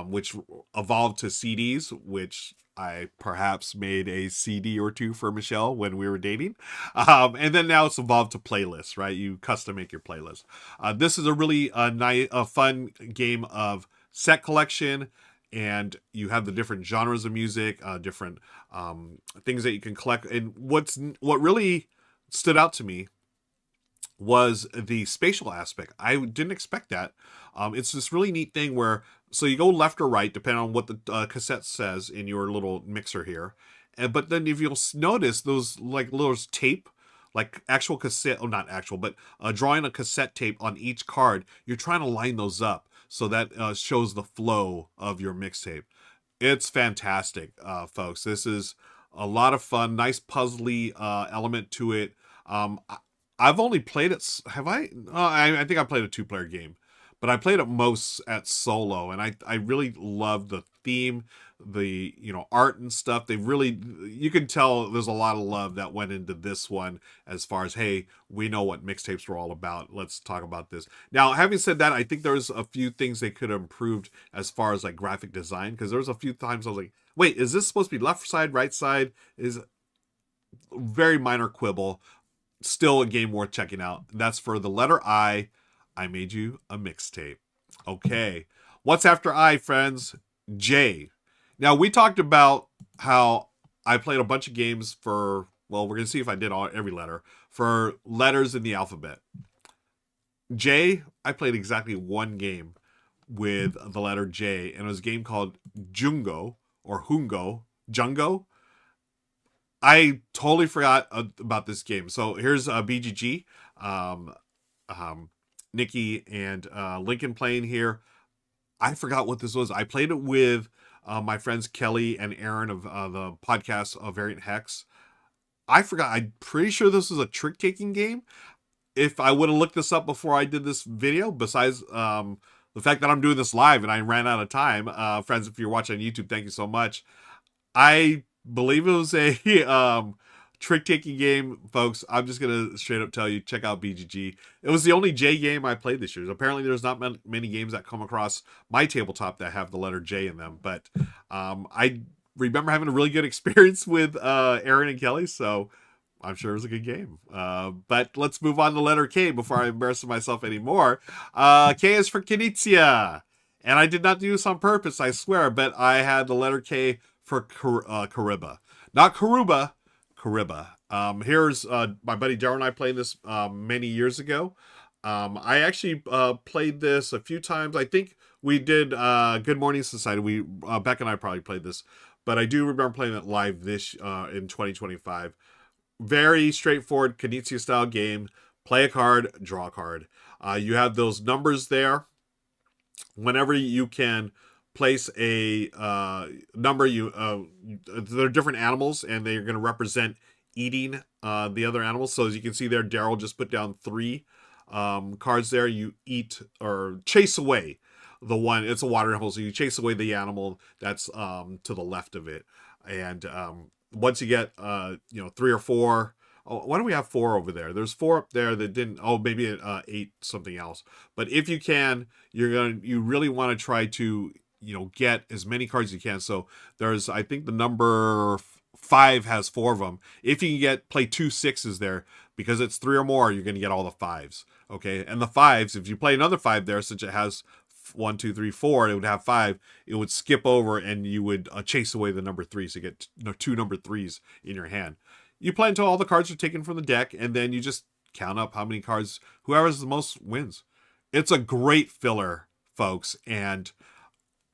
which evolved to CDs, which I perhaps made a CD or two for Michelle when we were dating. And then now it's evolved to playlists, right? You custom make your playlist. This is a really fun game of set collection, and you have the different genres of music, different things that you can collect. And what really stood out to me was the spatial aspect. I didn't expect that. It's this really neat thing where, so you go left or right, depending on what the cassette says in your little mixer here. But then if you'll notice those like little tape, like actual cassette, not actual, but drawing a cassette tape on each card, you're trying to line those up so that shows the flow of your mixtape. It's fantastic, folks. This is a lot of fun, nice puzzly element to it. I've only played it. Have I? I think I played a 2-player game, but I played it most at solo, and I really love the theme, the art and stuff. You can tell there's a lot of love that went into this one as far as, hey, we know what mixtapes were all about. Let's talk about this. Now, having said that, I think there's a few things they could have improved as far as like graphic design, because there was a few times I was like, wait, is this supposed to be left side, right side? Is very minor quibble. Still a game worth checking out. That's for the letter I Made You a Mixtape. Okay. What's after I, friends? J. Now, we talked about how I played a bunch of games for, well, we're going to see if I did every letter, for letters in the alphabet. J, I played exactly one game with the letter J, and it was a game called Jungo, or Jungo. I totally forgot about this game. So here's BGG, Nikki and Lincoln playing here. I forgot what this was. I played it with my friends Kelly and Aaron of the podcast Variant Hex. I forgot. I'm pretty sure this was a trick-taking game. If I would have looked this up before I did this video, besides the fact that I'm doing this live and I ran out of time, friends, if you're watching on YouTube, thank you so much. I believe it was a trick-taking game, folks. I'm just gonna straight up tell you, check out BGG. It was the only J game I played this year. Apparently there's not many games that come across my tabletop that have the letter J in them, but I remember having a really good experience with Aaron and Kelly, so I'm sure it was a good game. But let's move on to letter K before I embarrass myself anymore. K is for Knizia, and I did not do this on purpose, I swear, but I had the letter K for Kariba. Not Karuba, Kariba. Here's my buddy Darryl and I played this many years ago. I actually played this a few times. I think we did Good Morning Society. Beck and I probably played this, but I do remember playing it live this in 2025. Very straightforward Knizia style game. Play a card, draw a card. You have those numbers there. Whenever you can place a number, they're different animals, and they're going to represent eating the other animals. So as you can see there, Daryl just put down 3 cards there. You eat or chase away the one. It's a water animal, so you chase away the animal that's to the left of it. And once you get 3 or 4. Oh, why do we have 4 over there? There's 4 up there that didn't. Oh, maybe 8 something else. But if you can, you really want to try to get as many cards as you can. So there's, I think the number 5 has 4 of them. If you can play 2 6s there, because it's 3 or more, you're going to get all the 5s. Okay, and the 5s, if you play another 5 there, since it has 1, 2, 3, 4, it would have 5. It would skip over, and you would chase away the number 3, so you get 2 number 3s in your hand. You play until all the cards are taken from the deck, and then you just count up how many cards. Whoever has the most wins. It's a great filler, folks, and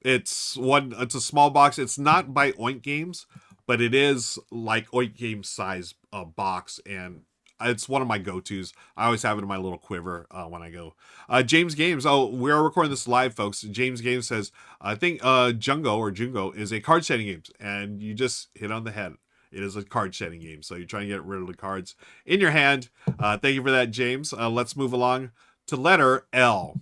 it's a small box. It's not by Oink Games, but it is like Oink Games size box, and it's one of my go-tos. I always have it in my little quiver when I go. James Games. Oh, we are recording this live, folks. James Games says, I think Jungo is a card setting game, and you just hit on the head. It is a card setting game, so you're trying to get rid of the cards in your hand. Thank you for that, James. Let's move along to letter L.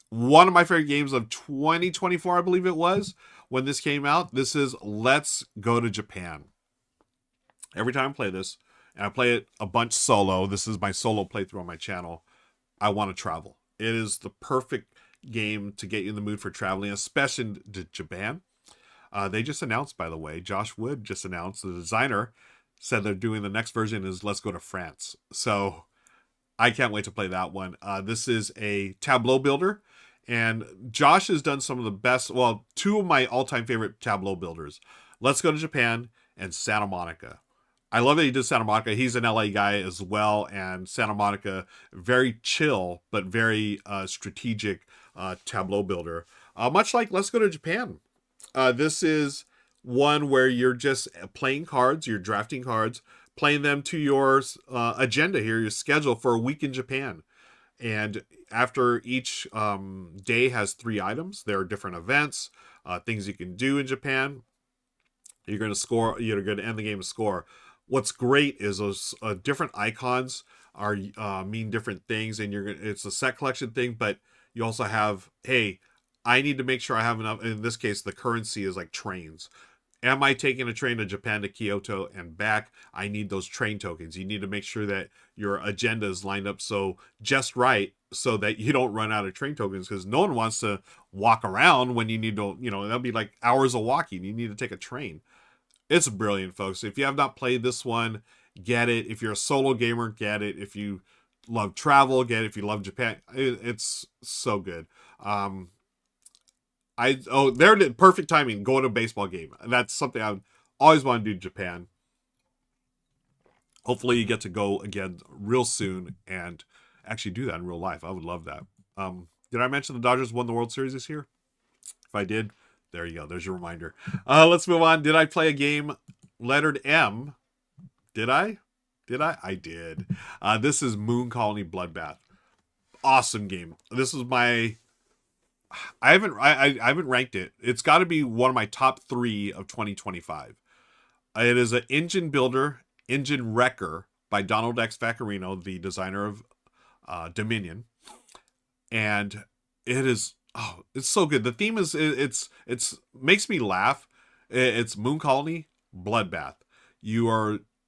One of my favorite games of 2024, I believe it was, when this came out. This is Let's Go to Japan. Every time I play this, and I play it a bunch solo, this is my solo playthrough on my channel, I want to travel. It is the perfect game to get you in the mood for traveling, especially to Japan. They just announced, by the way, Josh Wood just announced, the designer said they're doing the next version is Let's Go to France. So I can't wait to play that one. This is a tableau builder, and Josh has done some of the best, 2 of my all-time favorite tableau builders, Let's Go to Japan and Santa Monica. I love that he did Santa Monica. He's an LA guy as well, and Santa Monica, very chill, but very strategic tableau builder. Much like Let's Go to Japan. This is one where you're just playing cards, you're drafting cards, playing them to your agenda here, your schedule for a week in Japan. And after each day has 3 items, there are different events, things you can do in Japan. You're going to score, you're going to end the game with score. What's great is those different icons are mean different things, and it's a set collection thing, but you also have, hey, I need to make sure I have enough. In this case, the currency is like trains. Am I taking a train to Japan to Kyoto and back? I need those train tokens. You need to make sure that your agenda is lined up just right so that you don't run out of train tokens, because no one wants to walk around when you need to, that'll be like hours of walking. You need to take a train. It's brilliant, folks. If you have not played this one, get it. If you're a solo gamer, get it. If you love travel, get it. If you love Japan, it's so good. Perfect timing, going to a baseball game. And that's something I always want to do in Japan. Hopefully you get to go again real soon and actually do that in real life. I would love that. Did I mention the Dodgers won the World Series this year? If I did, there you go. There's your reminder. Let's move on. Did I play a game lettered M? Did I? I did. This is Moon Colony Bloodbath. Awesome game. This is my... I haven't ranked it. It's got to be one of my top 3 of 2025. It is an engine builder, engine wrecker by Donald X. Vaccarino, the designer of Dominion, and it is it's so good. The theme is it's makes me laugh. It's Moon Colony Bloodbath.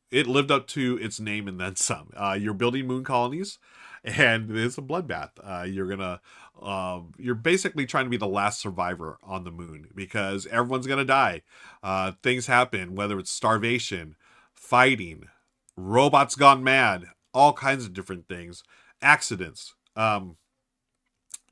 It lived up to its name and then some. You're building moon colonies, and it's a bloodbath. You're basically trying to be the last survivor on the moon, because everyone's gonna die. Things happen, whether it's starvation, fighting, robots gone mad, all kinds of different things, accidents.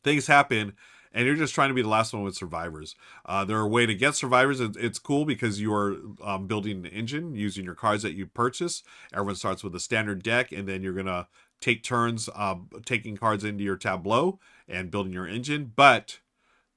Things happen, and you're just trying to be the last one with survivors. There are a way to get survivors. It's cool because you are building an engine using your cards that you purchase. Everyone starts with a standard deck, and then you're going to take turns taking cards into your tableau and building your engine. But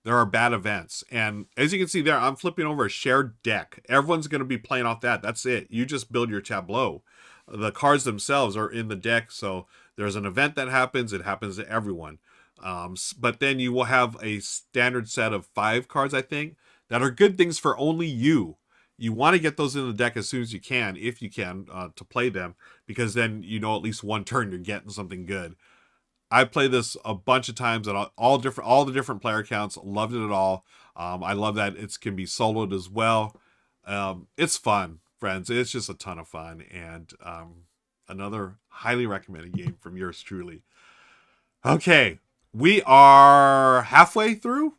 there are bad events. And as you can see there, I'm flipping over a shared deck. Everyone's going to be playing off that. That's it. You just build your tableau. The cards themselves are in the deck, so There's an event that happens. It happens to everyone. But then you will have a standard set of 5 cards, I think, that are good things for only you. You want to get those in the deck as soon as you can, if you can, to play them, because then you know at least one turn you're getting something good. I played this a bunch of times at all the different player counts. Loved it at all. I love that it can be soloed as well. It's fun, friends. It's just a ton of fun, and another highly recommended game from yours truly. Okay, we are halfway through.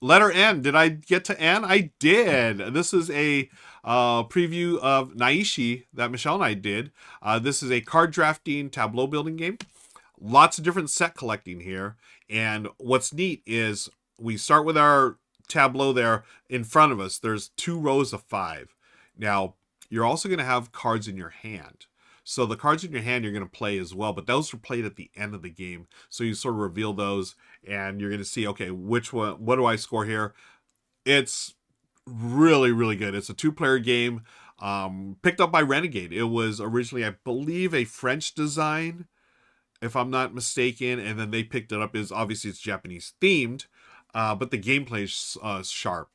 Letter N. Did I get to N? I did. This is a preview of Naishi that Michelle and I did. This is a card drafting tableau building game. Lots of different set collecting here. And what's neat is we start with our tableau there in front of us. There's 2 rows of 5. Now, you're also going to have cards in your hand. So the cards in your hand you're going to play as well, but those are played at the end of the game. So you sort of reveal those, and you're going to see, okay, which one, what do I score here? It's really, really good. It's a 2-player game, picked up by Renegade. It was originally, I believe, a French design, if I'm not mistaken, and then they picked it up. Obviously it's Japanese themed, but the gameplay is sharp.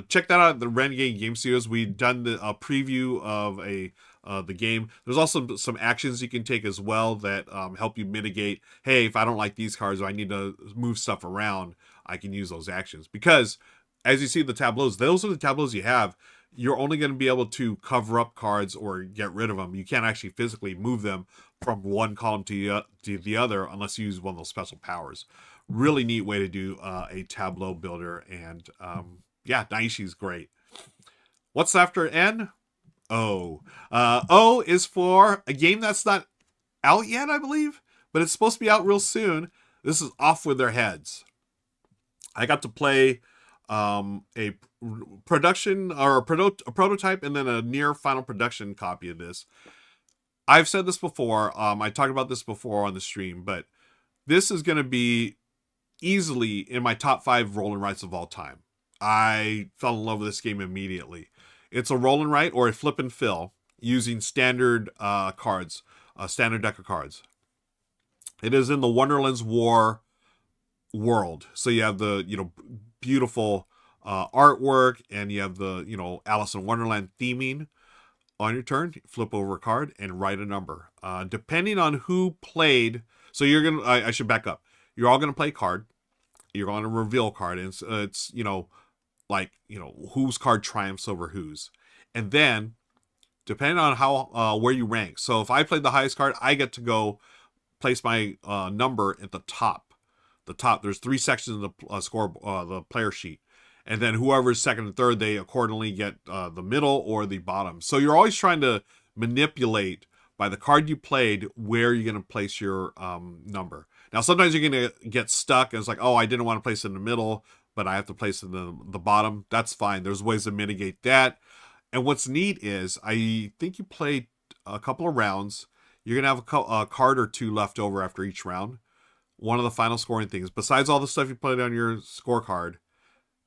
Check that out at the Renegade Game Studios. We've done the preview of the game. There's also some actions you can take as well that help you mitigate, hey, if I don't like these cards or I need to move stuff around, I can use those actions. Because as you see the tableaus, those are the tableaus you have. You're only going to be able to cover up cards or get rid of them. You can't actually physically move them from one column to the other unless you use one of those special powers. Really neat way to do a tableau builder. And yeah, Naishi's great. What's after N? O. O is for a game that's not out yet, I believe, but it's supposed to be out real soon. This is Off With Their Heads. I got to play a production or a prototype and then a near final production copy of this. I've said this before. I talked about this before on the stream, but this is going to be easily in my top 5 roll and writes of all time. I fell in love with this game immediately. It's a roll and write or a flip and fill using standard cards, a standard deck of cards. It is in the Wonderland's War world. So you have the, beautiful artwork, and you have the, Alice in Wonderland theming. On your turn, flip over a card and write a number. Depending on who played, so you're going to, I should back up. You're all going to play a card. You're going to reveal a card. And it's whose card triumphs over whose. And then, depending on how where you rank. So if I played the highest card, I get to go place my number at the top. The top, there's 3 sections of the the player sheet. And then whoever's second and third, they accordingly get the middle or the bottom. So you're always trying to manipulate by the card you played where you're going to place your number. Now, sometimes you're going to get stuck. And it's like, oh, I didn't want to place it in the middle, but I have to place it in the bottom. That's fine. There's ways to mitigate that. And what's neat is I think you played a couple of rounds. You're going to have a card or 2 left over after each round. One of the final scoring things, besides all the stuff you played on your scorecard,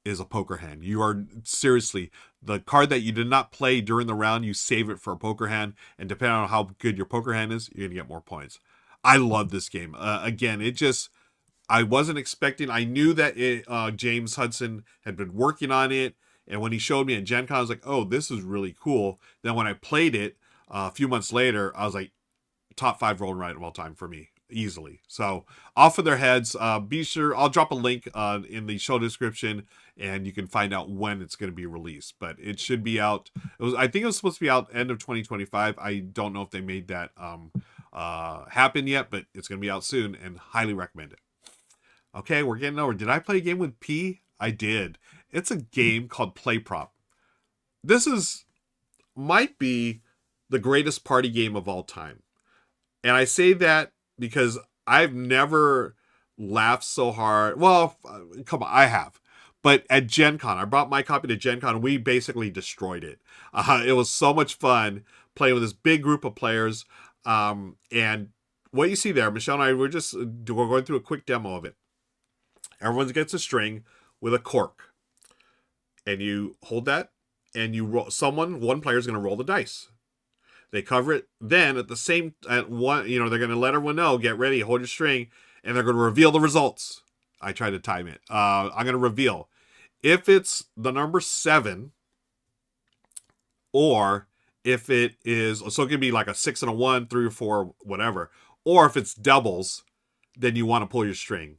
is a poker hand. You are seriously, the card that you did not play during the round, you save it for a poker hand. And depending on how good your poker hand is, you're going to get more points. I love this game. Again, I wasn't expecting, I knew that James Hudson had been working on it. And when he showed me at Gen Con, I was like, oh, this is really cool. Then when I played it a few months later, I was like, top 5 roll and write of all time for me. Easily. So Off With Their Heads. Be sure, I'll drop a link in the show description, and you can find out when it's going to be released. But it should be out. I think it was supposed to be out end of 2025. I don't know if they made that happen yet, but it's going to be out soon, and highly recommend it. Okay, we're getting over. Did I play a game with P? I did. It's a game called Play Prop. This might be the greatest party game of all time. And I say that because I've never laughed so hard. Well, come on, I have. But at Gen Con, I brought my copy to Gen Con, and we basically destroyed it. It was so much fun playing with this big group of players. And what you see there, Michelle and I, we're going through a quick demo of it. Everyone gets a string with a cork. And you hold that, and you roll. One player is going to roll the dice. They cover it. Then at the same at one, they're going to let everyone know, get ready, hold your string, and they're going to reveal the results. I tried to time it. I'm going to reveal if it's the number 7, or if it is, so it could be like a 6 and a 1, 3 or 4, whatever. Or if it's doubles, then you want to pull your string.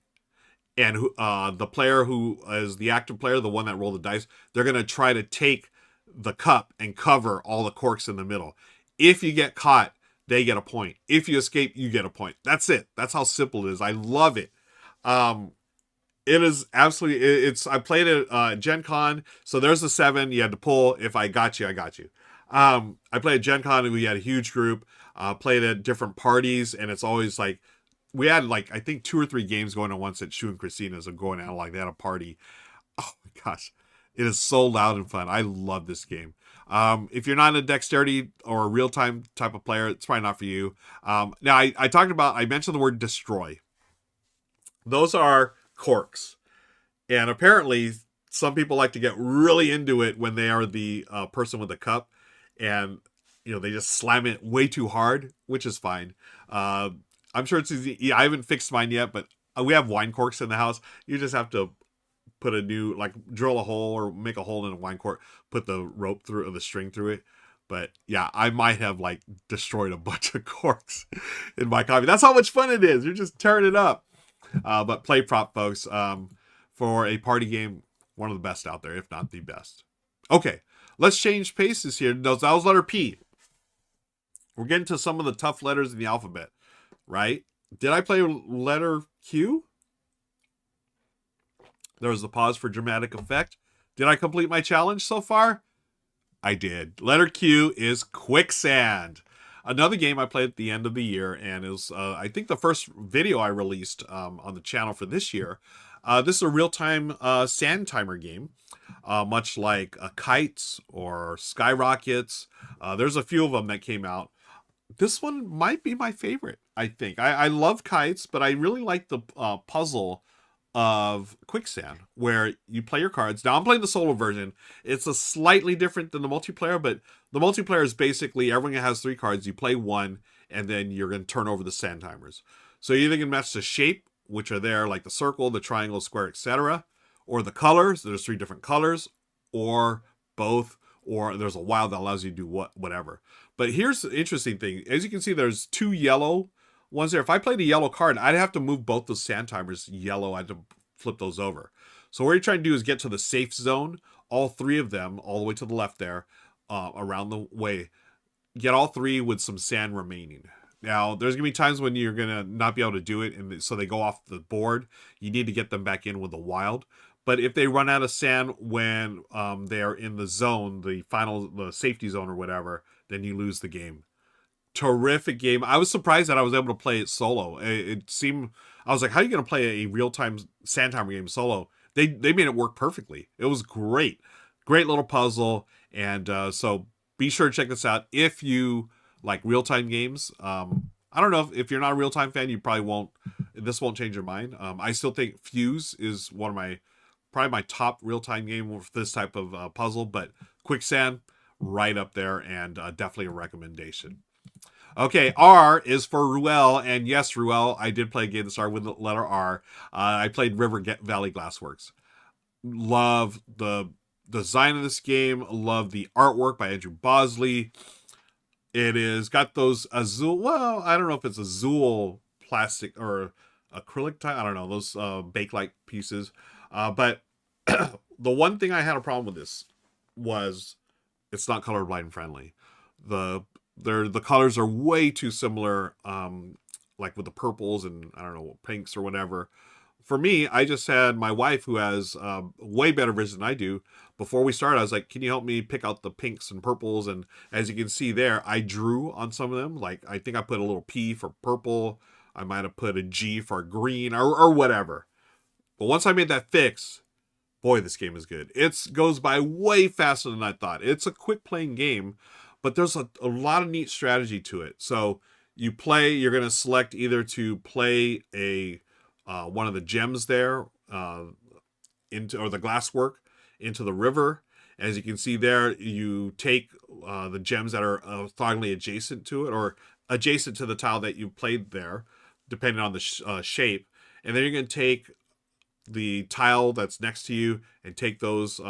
And the player who is the active player, the one that rolled the dice, they're going to try to take the cup and cover all the corks in the middle. If you get caught, they get a point. If you escape, you get a point. That's it. That's how simple it is. I love it. It is absolutely, I played it at Gen Con. So there's a 7. You had to pull. If I got you, I got you. I played at Gen Con and we had a huge group. Played at different parties, and it's always like, we had like, I think 2 or 3 games going on once at Shu and Christina's and going out, like they had a party. Oh my gosh. It is so loud and fun. I love this game. If you're not a dexterity or a real-time type of player, it's probably not for you. Now, I mentioned the word destroy. Those are corks. And apparently, some people like to get really into it when they are the person with the cup. And, they just slam it way too hard, which is fine. I'm sure it's easy. I haven't fixed mine yet, but we have wine corks in the house. You just have to put a new, like, drill a hole or make a hole in a wine cork, put the rope through, or the string through it. But yeah, I might have like destroyed a bunch of corks in my copy. That's how much fun it is. You're just tearing it up. But Play Prop, folks, for a party game, one of the best out there, if not the best. Okay, let's change paces here. That was letter P. We're getting to some of the tough letters in the alphabet, right? Did I play letter Q? There was a pause for dramatic effect. Did I complete my challenge so far? I did. Letter Q is Quicksand. Another game I played at the end of the year, and it was, I think, the first video I released on the channel for this year. This is a real-time sand timer game, much like Kites or Skyrockets. There's a few of them that came out. This one might be my favorite, I think. I love Kites, but I really like the puzzle of Quicksand, where you play your cards. Now I'm playing the solo version. It's a slightly different than the multiplayer, but the multiplayer is basically everyone has 3 cards. You play one, and then you're going to turn over the sand timers. So you either can match the shape, which are there, like the circle, the triangle, square, etc., or the colors. There's 3 different colors, or both, or there's a wild that allows you to do whatever. But here's the interesting thing. As you can see, there's 2 yellow ones there. If I played a yellow card, I'd have to move both the sand timers yellow. I'd have to flip those over. So what you're trying to do is get to the safe zone, all 3 of them, all the way to the left there, around the way. Get all 3 with some sand remaining. Now, there's going to be times when you're going to not be able to do it, and so they go off the board. You need to get them back in with the wild. But if they run out of sand when they are in the zone, the safety zone or whatever, then you lose the game. Terrific game. I was surprised that I was able to play it solo. It seemed, I was like, how are you going to play a real-time sand timer game solo? They made it work perfectly. It was great. Great little puzzle. And so be sure to check this out if you like real-time games. I don't know if you're not a real-time fan, you probably won't, this won't change your mind. I still think Fuse is one of probably my top real-time game for this type of puzzle, but Quicksand, right up there, and definitely a recommendation. Okay, R is for Ruel, and yes, Ruel, I did play a game that started with the letter R. I played River Valley Glassworks. Love the design of this game. Love the artwork by Andrew Bosley. It is got those azul, well, I don't know if it's azul plastic or acrylic type. I don't know, those bake-like pieces. But the one thing I had a problem with this was it's not colorblind friendly. The colors are way too similar, like with the purples and I don't know, pinks or whatever. For me, I just had my wife, who has way better vision than I do. Before we started, I was like, can you help me pick out the pinks and purples? And as you can see there, I drew on some of them. Like, I think I put a little P for purple. I might have put a G for green or whatever. But once I made that fix, boy, this game is good. It goes by way faster than I thought. It's a quick playing game, but there's a lot of neat strategy to it. So you play, you're going to select either to play one of the gems there or the glasswork into the river, As you can see there, you take the gems that are orthogonally adjacent to it, or adjacent to the tile that you played there, depending on the shape. And then you're going to take the tile that's next to you and take those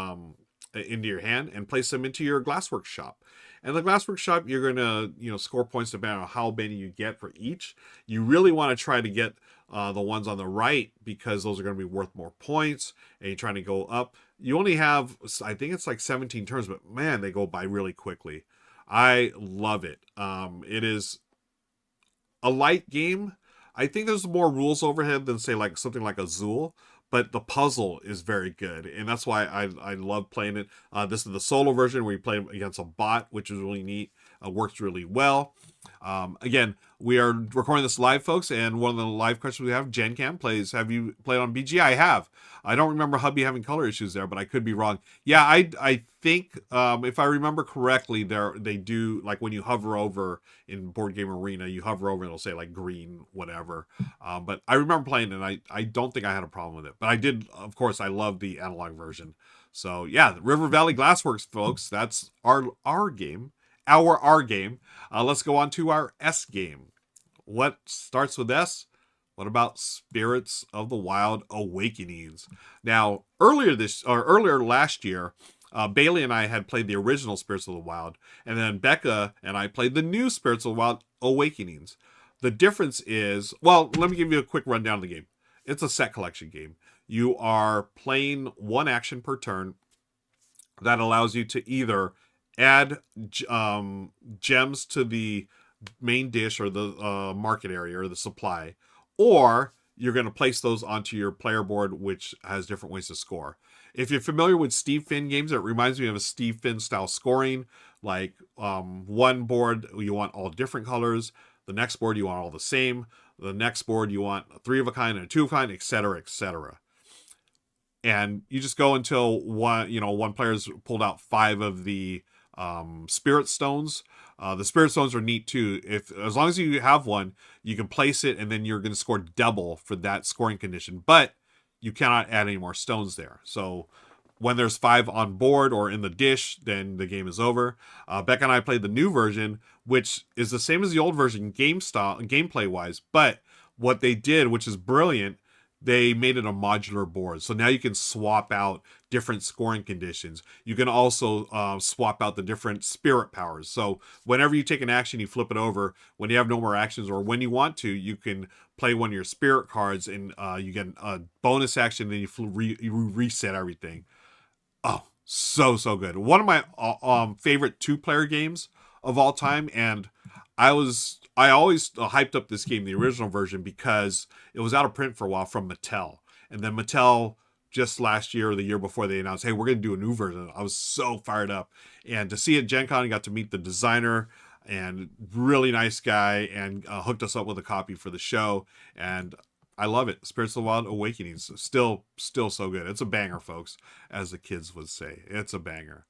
into your hand and place them into your Glassworks shop. And the Glassworks shop, you're going to score points depending on how many you get for each. You really want to try to get the ones on the right, because those are going to be worth more points, and you're trying to go up. You only have, I think it's like 17 turns, but man, they go by really quickly. I love it. It is a light game. I think there's more rules overhead than, say, like something like Azul, but the puzzle is very good, and that's why I love playing it. This is the solo version where you play against a bot, which is really neat. Works really well. Again, we are recording this live, folks, and one of the live questions we have, Gen Cam plays, have you played on BGA? I have. I don't remember Hubby having color issues there, but I could be wrong. Yeah, I think, if I remember correctly, they do, like when you hover over in Board Game Arena, you hover over and it'll say like green, whatever. But I remember playing it, and I don't think I had a problem with it. But I did, of course, I love the analog version. So yeah, River Valley Glassworks, folks, that's our game. Our game. Let's go on to our S game. What starts with S? What about Spirits of the Wild Awakenings? Now, earlier last year, Bailey and I had played the original Spirits of the Wild, and then Becca and I played the new Spirits of the Wild Awakenings. The difference is, well, let me give you a quick rundown of the game. It's a set collection game. You are playing one action per turn that allows you to either add gems to the main dish or the market area or the supply, or you're going to place those onto your player board, which has different ways to score. If you're familiar with Steve Finn games, it reminds me of a Steve Finn style scoring. Like one board, you want all different colors. The next board, you want all the same. The next board, you want a 3 of a kind and a 2 of a kind, etc., etc. And you just go until one player's pulled out 5 of the spirit stones. The spirit stones are neat too. As long as you have one, you can place it, and then you're going to score double for that scoring condition. But you cannot add any more stones there. So when there's 5 on board or in the dish, then the game is over. Becca and I played the new version, which is the same as the old version gameplay wise. But what they did, which is brilliant, they made it a modular board. So now you can swap out different scoring conditions. You can also swap out the different spirit powers. So whenever you take an action, you flip it over. When you have no more actions, or when you want to, you can play one of your spirit cards, and you get a bonus action, then you reset everything. Oh, so good. One of my favorite 2-player games of all time, and I always hyped up this game, the original version, because it was out of print for a while from Mattel. And then Mattel, just last year or the year before, they announced, hey, we're going to do a new version. I was so fired up. And to see it at Gen Con, I got to meet the designer, and really nice guy, and hooked us up with a copy for the show. And I love it. Spirits of the Wild Awakenings. Still so good. It's a banger, folks, as the kids would say. It's a banger.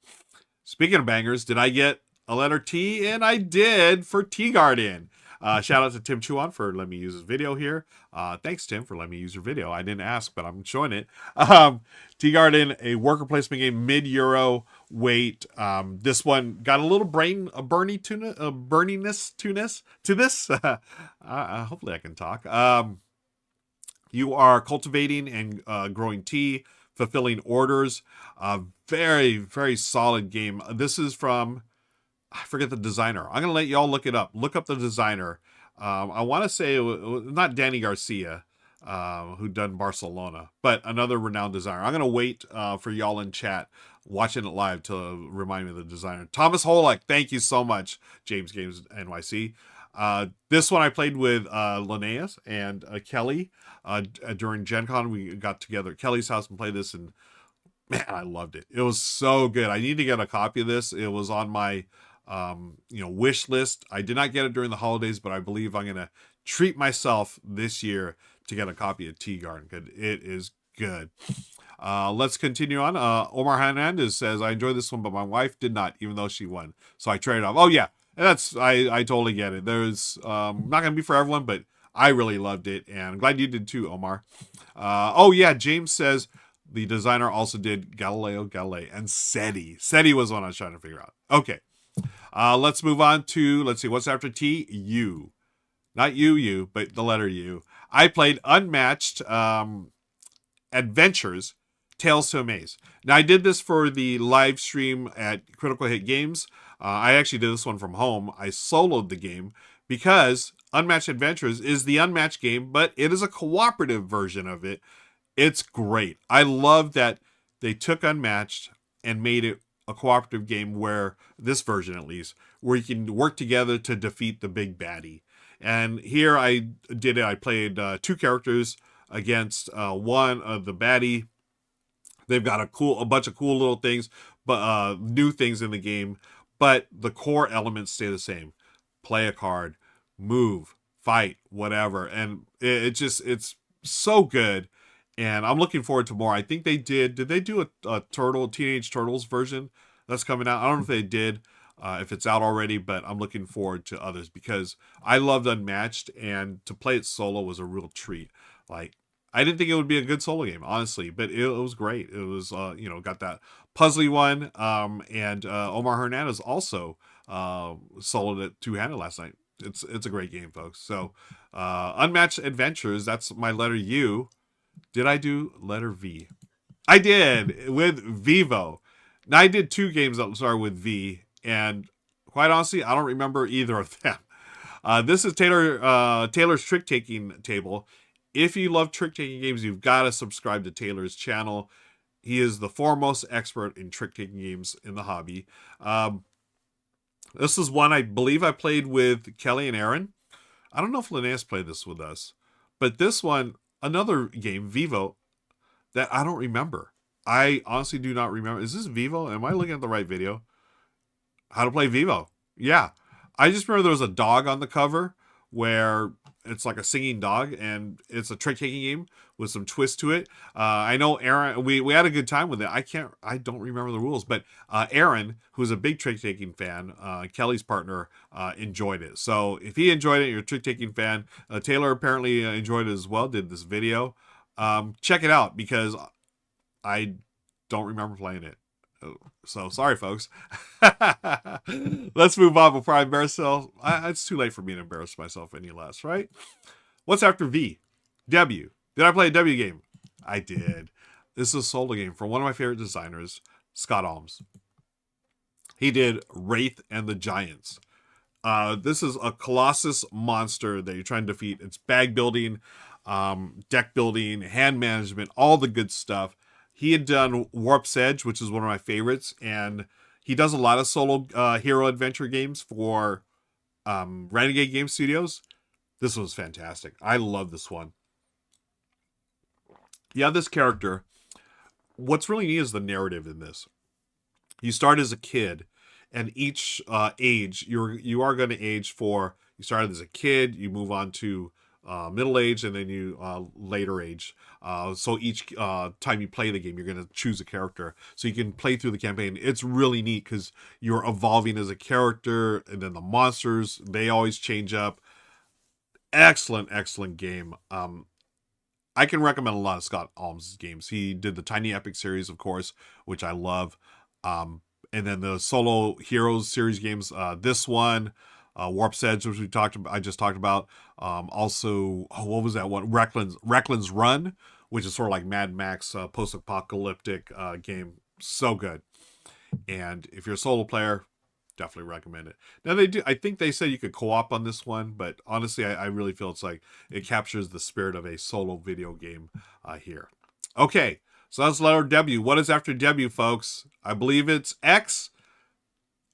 Speaking of bangers, did I get a letter T? And I did, for Tea Garden. Shout out to Tim Chuan for letting me use his video here. Thanks, Tim, for letting me use your video. I didn't ask, but I'm showing it. Tea Garden, a worker placement game, mid-euro weight. This one got a little burniness to this. Hopefully I can talk. You are cultivating and growing tea, fulfilling orders. Very, very solid game. This is from, I forget the designer. I'm going to let y'all look it up. Look up the designer. I want to say it was not Danny Garcia, who done Barcelona, but another renowned designer. I'm going to wait for y'all in chat watching it live to remind me of the designer. Thomas Holek, thank you so much, James Games NYC. This one I played with Linnaeus and Kelly during Gen Con. We got together at Kelly's house and played this, and man, I loved it. It was so good. I need to get a copy of this. It was on my wish list. I did not get it during the holidays, but I believe I'm gonna treat myself this year to get a copy of Tea Garden, because it is good. Let's continue on. Omar Hernandez says, I enjoyed this one, but my wife did not, even though she won. So I traded off. Oh yeah, that's I totally get it. There's not gonna be for everyone, but I really loved it, and I'm glad you did too, Omar. Oh yeah, James says The designer also did Galileo Galilei and SETI. SETI was one I was trying to figure out. Okay. Let's move on to, let's see, what's after T? U. Not you, but the letter U. I played Unmatched Adventures Tales to Amaze. Now, I did this for the live stream at Critical Hit Games. I actually did this one from home. I soloed the game because Unmatched Adventures is the Unmatched game, but it is a cooperative version of it. It's great. I love that they took Unmatched and made it a cooperative game where, this version at least, where you can work together to defeat the big baddie. And here I did it. I played 2 characters against one of the baddie. They've got a bunch of cool little things, but new things in the game. But the core elements stay the same. Play a card, move, fight, whatever. And it's so good. And I'm looking forward to more. I think did they do a Teenage Turtles version that's coming out? I don't know if they did, if it's out already, but I'm looking forward to others because I loved Unmatched, and to play it solo was a real treat. Like, I didn't think it would be a good solo game, honestly, but it was great. It was, got that puzzly one, and Omar Hernandez also soloed it two-handed last night. It's a great game, folks. So, Unmatched Adventures, that's my letter U. Did I do letter V? I did, with Vivo. Now, I did 2 games that started with V, and quite honestly, I don't remember either of them. This is Taylor's trick-taking table. If you love trick-taking games, you've got to subscribe to Taylor's channel. He is the foremost expert in trick-taking games in the hobby. This is one I believe I played with Kelly and Aaron. I don't know if Linnaeus played this with us. But this one, another game, Vivo, that I don't remember. I honestly do not remember. Is this Vivo? Am I looking at the right video? How to play Vivo. Yeah. I just remember there was a dog on the cover where it's like a singing dog, and it's a trick-taking game with some twist to it. I know Aaron, we had a good time with it. I don't remember the rules, but Aaron, who's a big trick-taking fan, Kelly's partner, enjoyed it. So if he enjoyed it, you're a trick-taking fan. Taylor apparently enjoyed it as well, did this video. Check it out, because I don't remember playing it. So sorry, folks. Let's move on before I embarrass myself. It's too late for me to embarrass myself any less, right? What's after V? W. Did I play a W game? I did. This is a solo game from one of my favorite designers, Scott Almes. He did Wraith and the Giants. This is a Colossus monster that you're trying to defeat. It's bag building, deck building, hand management, all the good stuff. He had done Warp's Edge, which is one of my favorites, and he does a lot of solo hero adventure games for Renegade Game Studios. This was fantastic. I love this one. Yeah, this character, what's really neat is the narrative in this. You start as a kid, and each age, you are going to age for, you started as a kid, you move on to middle age, and then you later age. So each time you play the game, you're going to choose a character, so you can play through the campaign. It's really neat because you're evolving as a character, and then the monsters, they always change up. Excellent game. I can recommend a lot of Scott Almes' games. He did the Tiny Epic series, of course, which I love, and then the Solo Heroes series games. This one, Warp's Edge, which I just talked about. Also, what was that one? Recklin's Run, which is sort of like Mad Max post-apocalyptic game. So good. And if you're a solo player, definitely recommend it. Now I think they said you could co-op on this one, but honestly, I really feel it's like it captures the spirit of a solo video game here. Okay, so that's letter W. What is after W, folks? I believe it's X.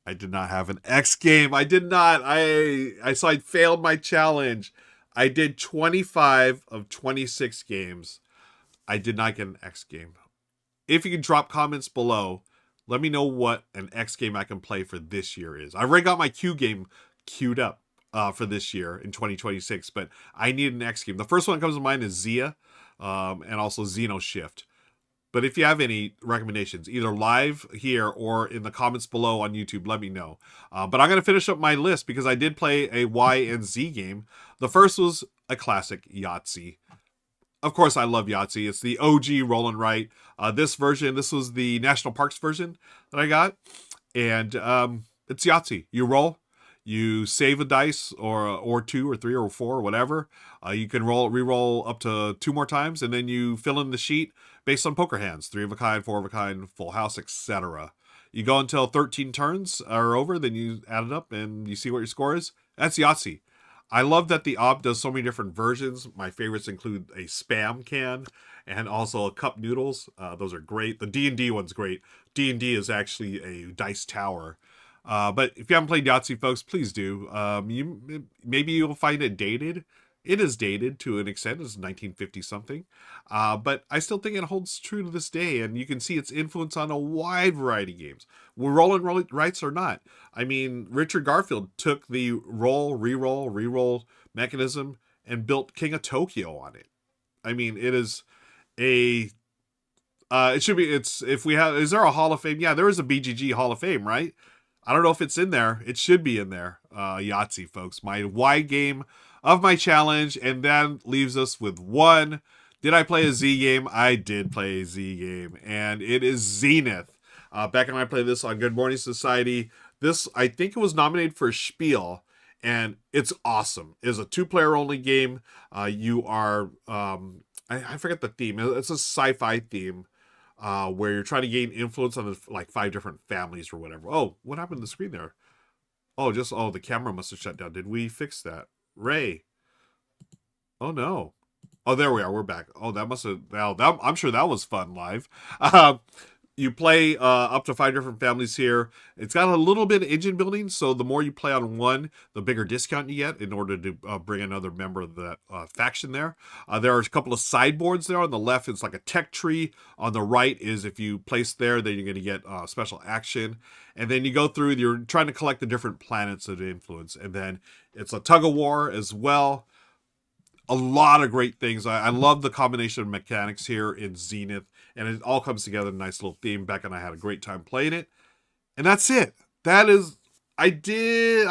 I did not have an X game. I did not. I failed my challenge. I did 25 of 26 games. I did not get an X game. If you can drop comments below, let me know what an X game I can play for this year is. I've already got my Q game queued up for this year in 2026, but I need an X game. The first one that comes to mind is Zia, and also Xenoshift. But if you have any recommendations, either live here or in the comments below on YouTube, let me know. But I'm going to finish up my list because I did play a Y and Z game. The first was a classic Yahtzee. of course, I love Yahtzee. It's the OG roll and write. This was the National Parks version that I got. And it's Yahtzee. You roll, you save a dice or two or three or four or whatever. You can re-roll up to 2 more times, and then you fill in the sheet based on poker hands: 3 of a kind, 4 of a kind, full house, etc. You go until 13 turns are over, then you add it up and you see what your score is. That's Yahtzee. I love that the op does so many different versions. My favorites include a spam can and also a cup noodles. Those are great. The D&D one's great. D&D is actually a dice tower. But if you haven't played Yahtzee, folks, please do. Maybe you'll find it dated. It is dated to an extent. It's 1950 something. But I still think it holds true to this day. And you can see its influence on a wide variety of games. We're rolling rights or not. I mean, Richard Garfield took the re-roll mechanism and built King of Tokyo on it. I mean, it is a... it should be... Is there a Hall of Fame? Yeah, there is a BGG Hall of Fame, right? I don't know if it's in there. It should be in there. Yahtzee, folks. My wide game of my challenge, and that leaves us with one. Did I play a Z game? I did play a Z game, and it is Zenith. Beck and I played this on Good Morning Society. This, I think it was nominated for Spiel, and it's awesome. It's a 2-player only game. You are, I forget the theme. It's a sci-fi theme. Where you're trying to gain influence on like 5 different families or whatever. Oh, what happened to the screen there? Oh, the camera must have shut down. Did we fix that? Ray. Oh no. Oh, there we are. We're back. Oh, that must have. I'm sure that was fun live. You play up to 5 different families here. It's got a little bit of engine building, so the more you play on one, the bigger discount you get in order to bring another member of the faction there. There are a couple of sideboards there. On the left, it's like a tech tree. On the right is if you place there, then you're going to get special action. And then you go through, you're trying to collect the different planets of influence. And then it's a tug of war as well. A lot of great things. I love the combination of mechanics here in Zenith, and it all comes together in a nice little theme. Beck and I had a great time playing it, and that's it. That is, I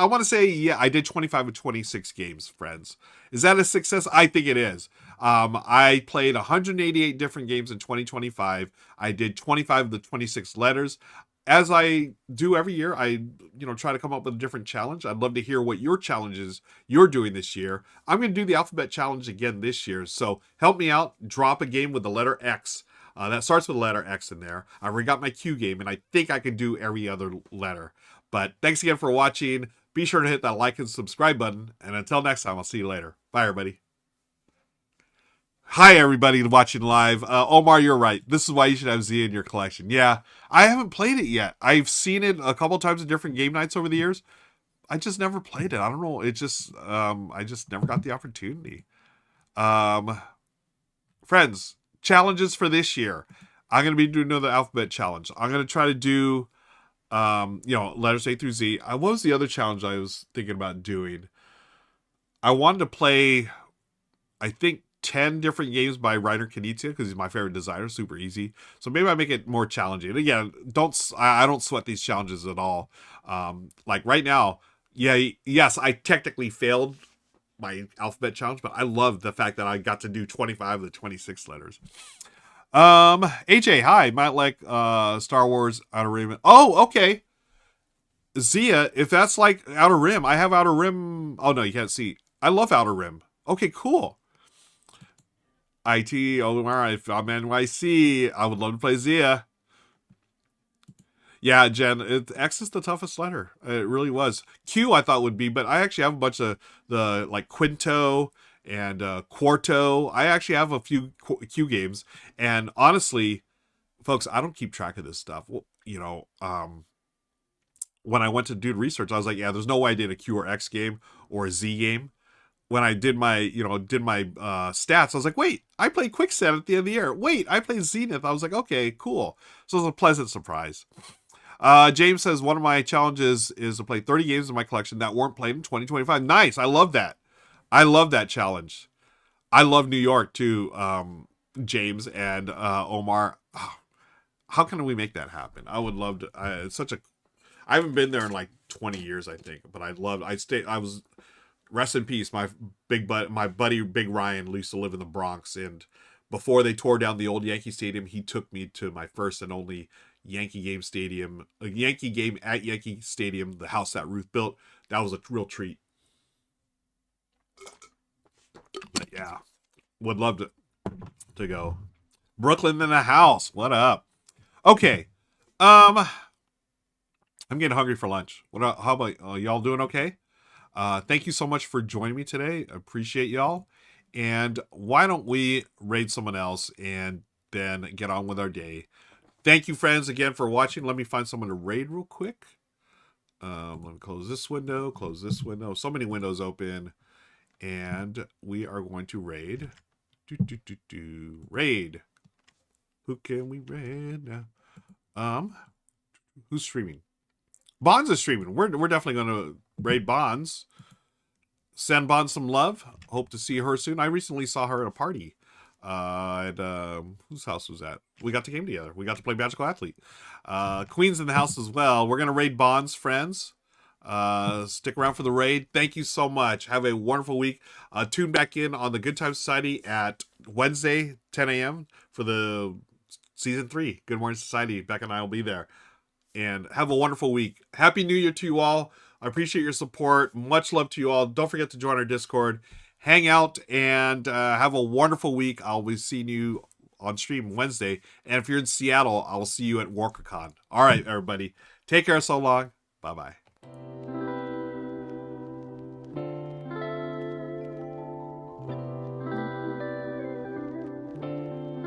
want to say, yeah, I did 25 of 26 games, friends. Is that a success? I think it is. I played 188 different games in 2025. I did 25 of the 26 letters. As I do every year, I try to come up with a different challenge. I'd love to hear what your challenges you're doing this year. I'm going to do the alphabet challenge again this year. So help me out. Drop a game with the letter X. That starts with the letter X in there. I already got my Q game, and I think I can do every other letter. But thanks again for watching. Be sure to hit that like and subscribe button. And until next time, I'll see you later. Bye, everybody. Hi, everybody watching live. Omar, you're right. This is why you should have Z in your collection. Yeah, I haven't played it yet. I've seen it a couple times at different game nights over the years. I just never played it. I don't know. It just, I just never got the opportunity. Friends, challenges for this year. I'm going to be doing another alphabet challenge. I'm going to try to do, letters A through Z. What was the other challenge I was thinking about doing? I wanted to play, I think, 10 different games by Reiner Knizia because he's my favorite designer. Super easy. So maybe I make it more challenging. And again, I don't sweat these challenges at all. Like right now, yes, I technically failed my alphabet challenge, but I love the fact that I got to do 25 of the 26 letters. AJ, hi. Might like Star Wars Outer Rim. Oh, okay. Zia, if that's like Outer Rim, I have Outer Rim. Oh no, you can't see. I love Outer Rim. Okay, cool. IT, Omar, if I'm NYC, I would love to play Zia. Yeah, Jen, X is the toughest letter. It really was. Q I thought would be, but I actually have a bunch of the, like, Quinto and Quarto. I actually have a few Q games. And honestly, folks, I don't keep track of this stuff. Well, when I went to do research, I was like, yeah, there's no way I did a Q or X game or a Z game. When I did my, stats, I was like, wait, I played Quickset at the end of the year. Wait, I played Zenith. I was like, okay, cool. So it was a pleasant surprise. James says, one of my challenges is to play 30 games in my collection that weren't played in 2025. Nice. I love that. I love that challenge. I love New York too, James and Omar. Oh, how can we make that happen? I would love to. I haven't been there in like 20 years, I think, but I was rest in peace. My buddy Big Ryan used to live in the Bronx, and before they tore down the old Yankee Stadium, he took me to my first and only Yankee game a Yankee game at Yankee Stadium, the house that Ruth built. That was a real treat. But yeah, would love to go. Brooklyn in the house. What up? Okay. I'm getting hungry for lunch. How about y'all doing okay? Thank you so much for joining me today. Appreciate y'all. And why don't we raid someone else and then get on with our day? Thank you, friends, again for watching. Let me find someone to raid real quick. Let me close this window. So many windows open. And we are going to raid. Raid. Who can we raid now? Who's streaming? Bonds is streaming. We're definitely going to raid Bonds. Send Bonds some love. Hope to see her soon. I recently saw her at a party. At whose house was that? We got to game together. We got to play Magical Athlete. Queen's in the house as well. We're going to raid Bonds, friends. Stick around for the raid. Thank you so much. Have a wonderful week. Tune back in on the Good Time Society at Wednesday, 10 a.m. for the season 3. Good Morning Society. Beck and I will be there. And have a wonderful week. Happy New Year to you all. I appreciate your support. Much love to you all. Don't forget to join our Discord. Hang out and have a wonderful week. I'll be seeing you on stream Wednesday. And if you're in Seattle, I will see you at WalkerCon. All right, everybody. Take care so long. Bye-bye.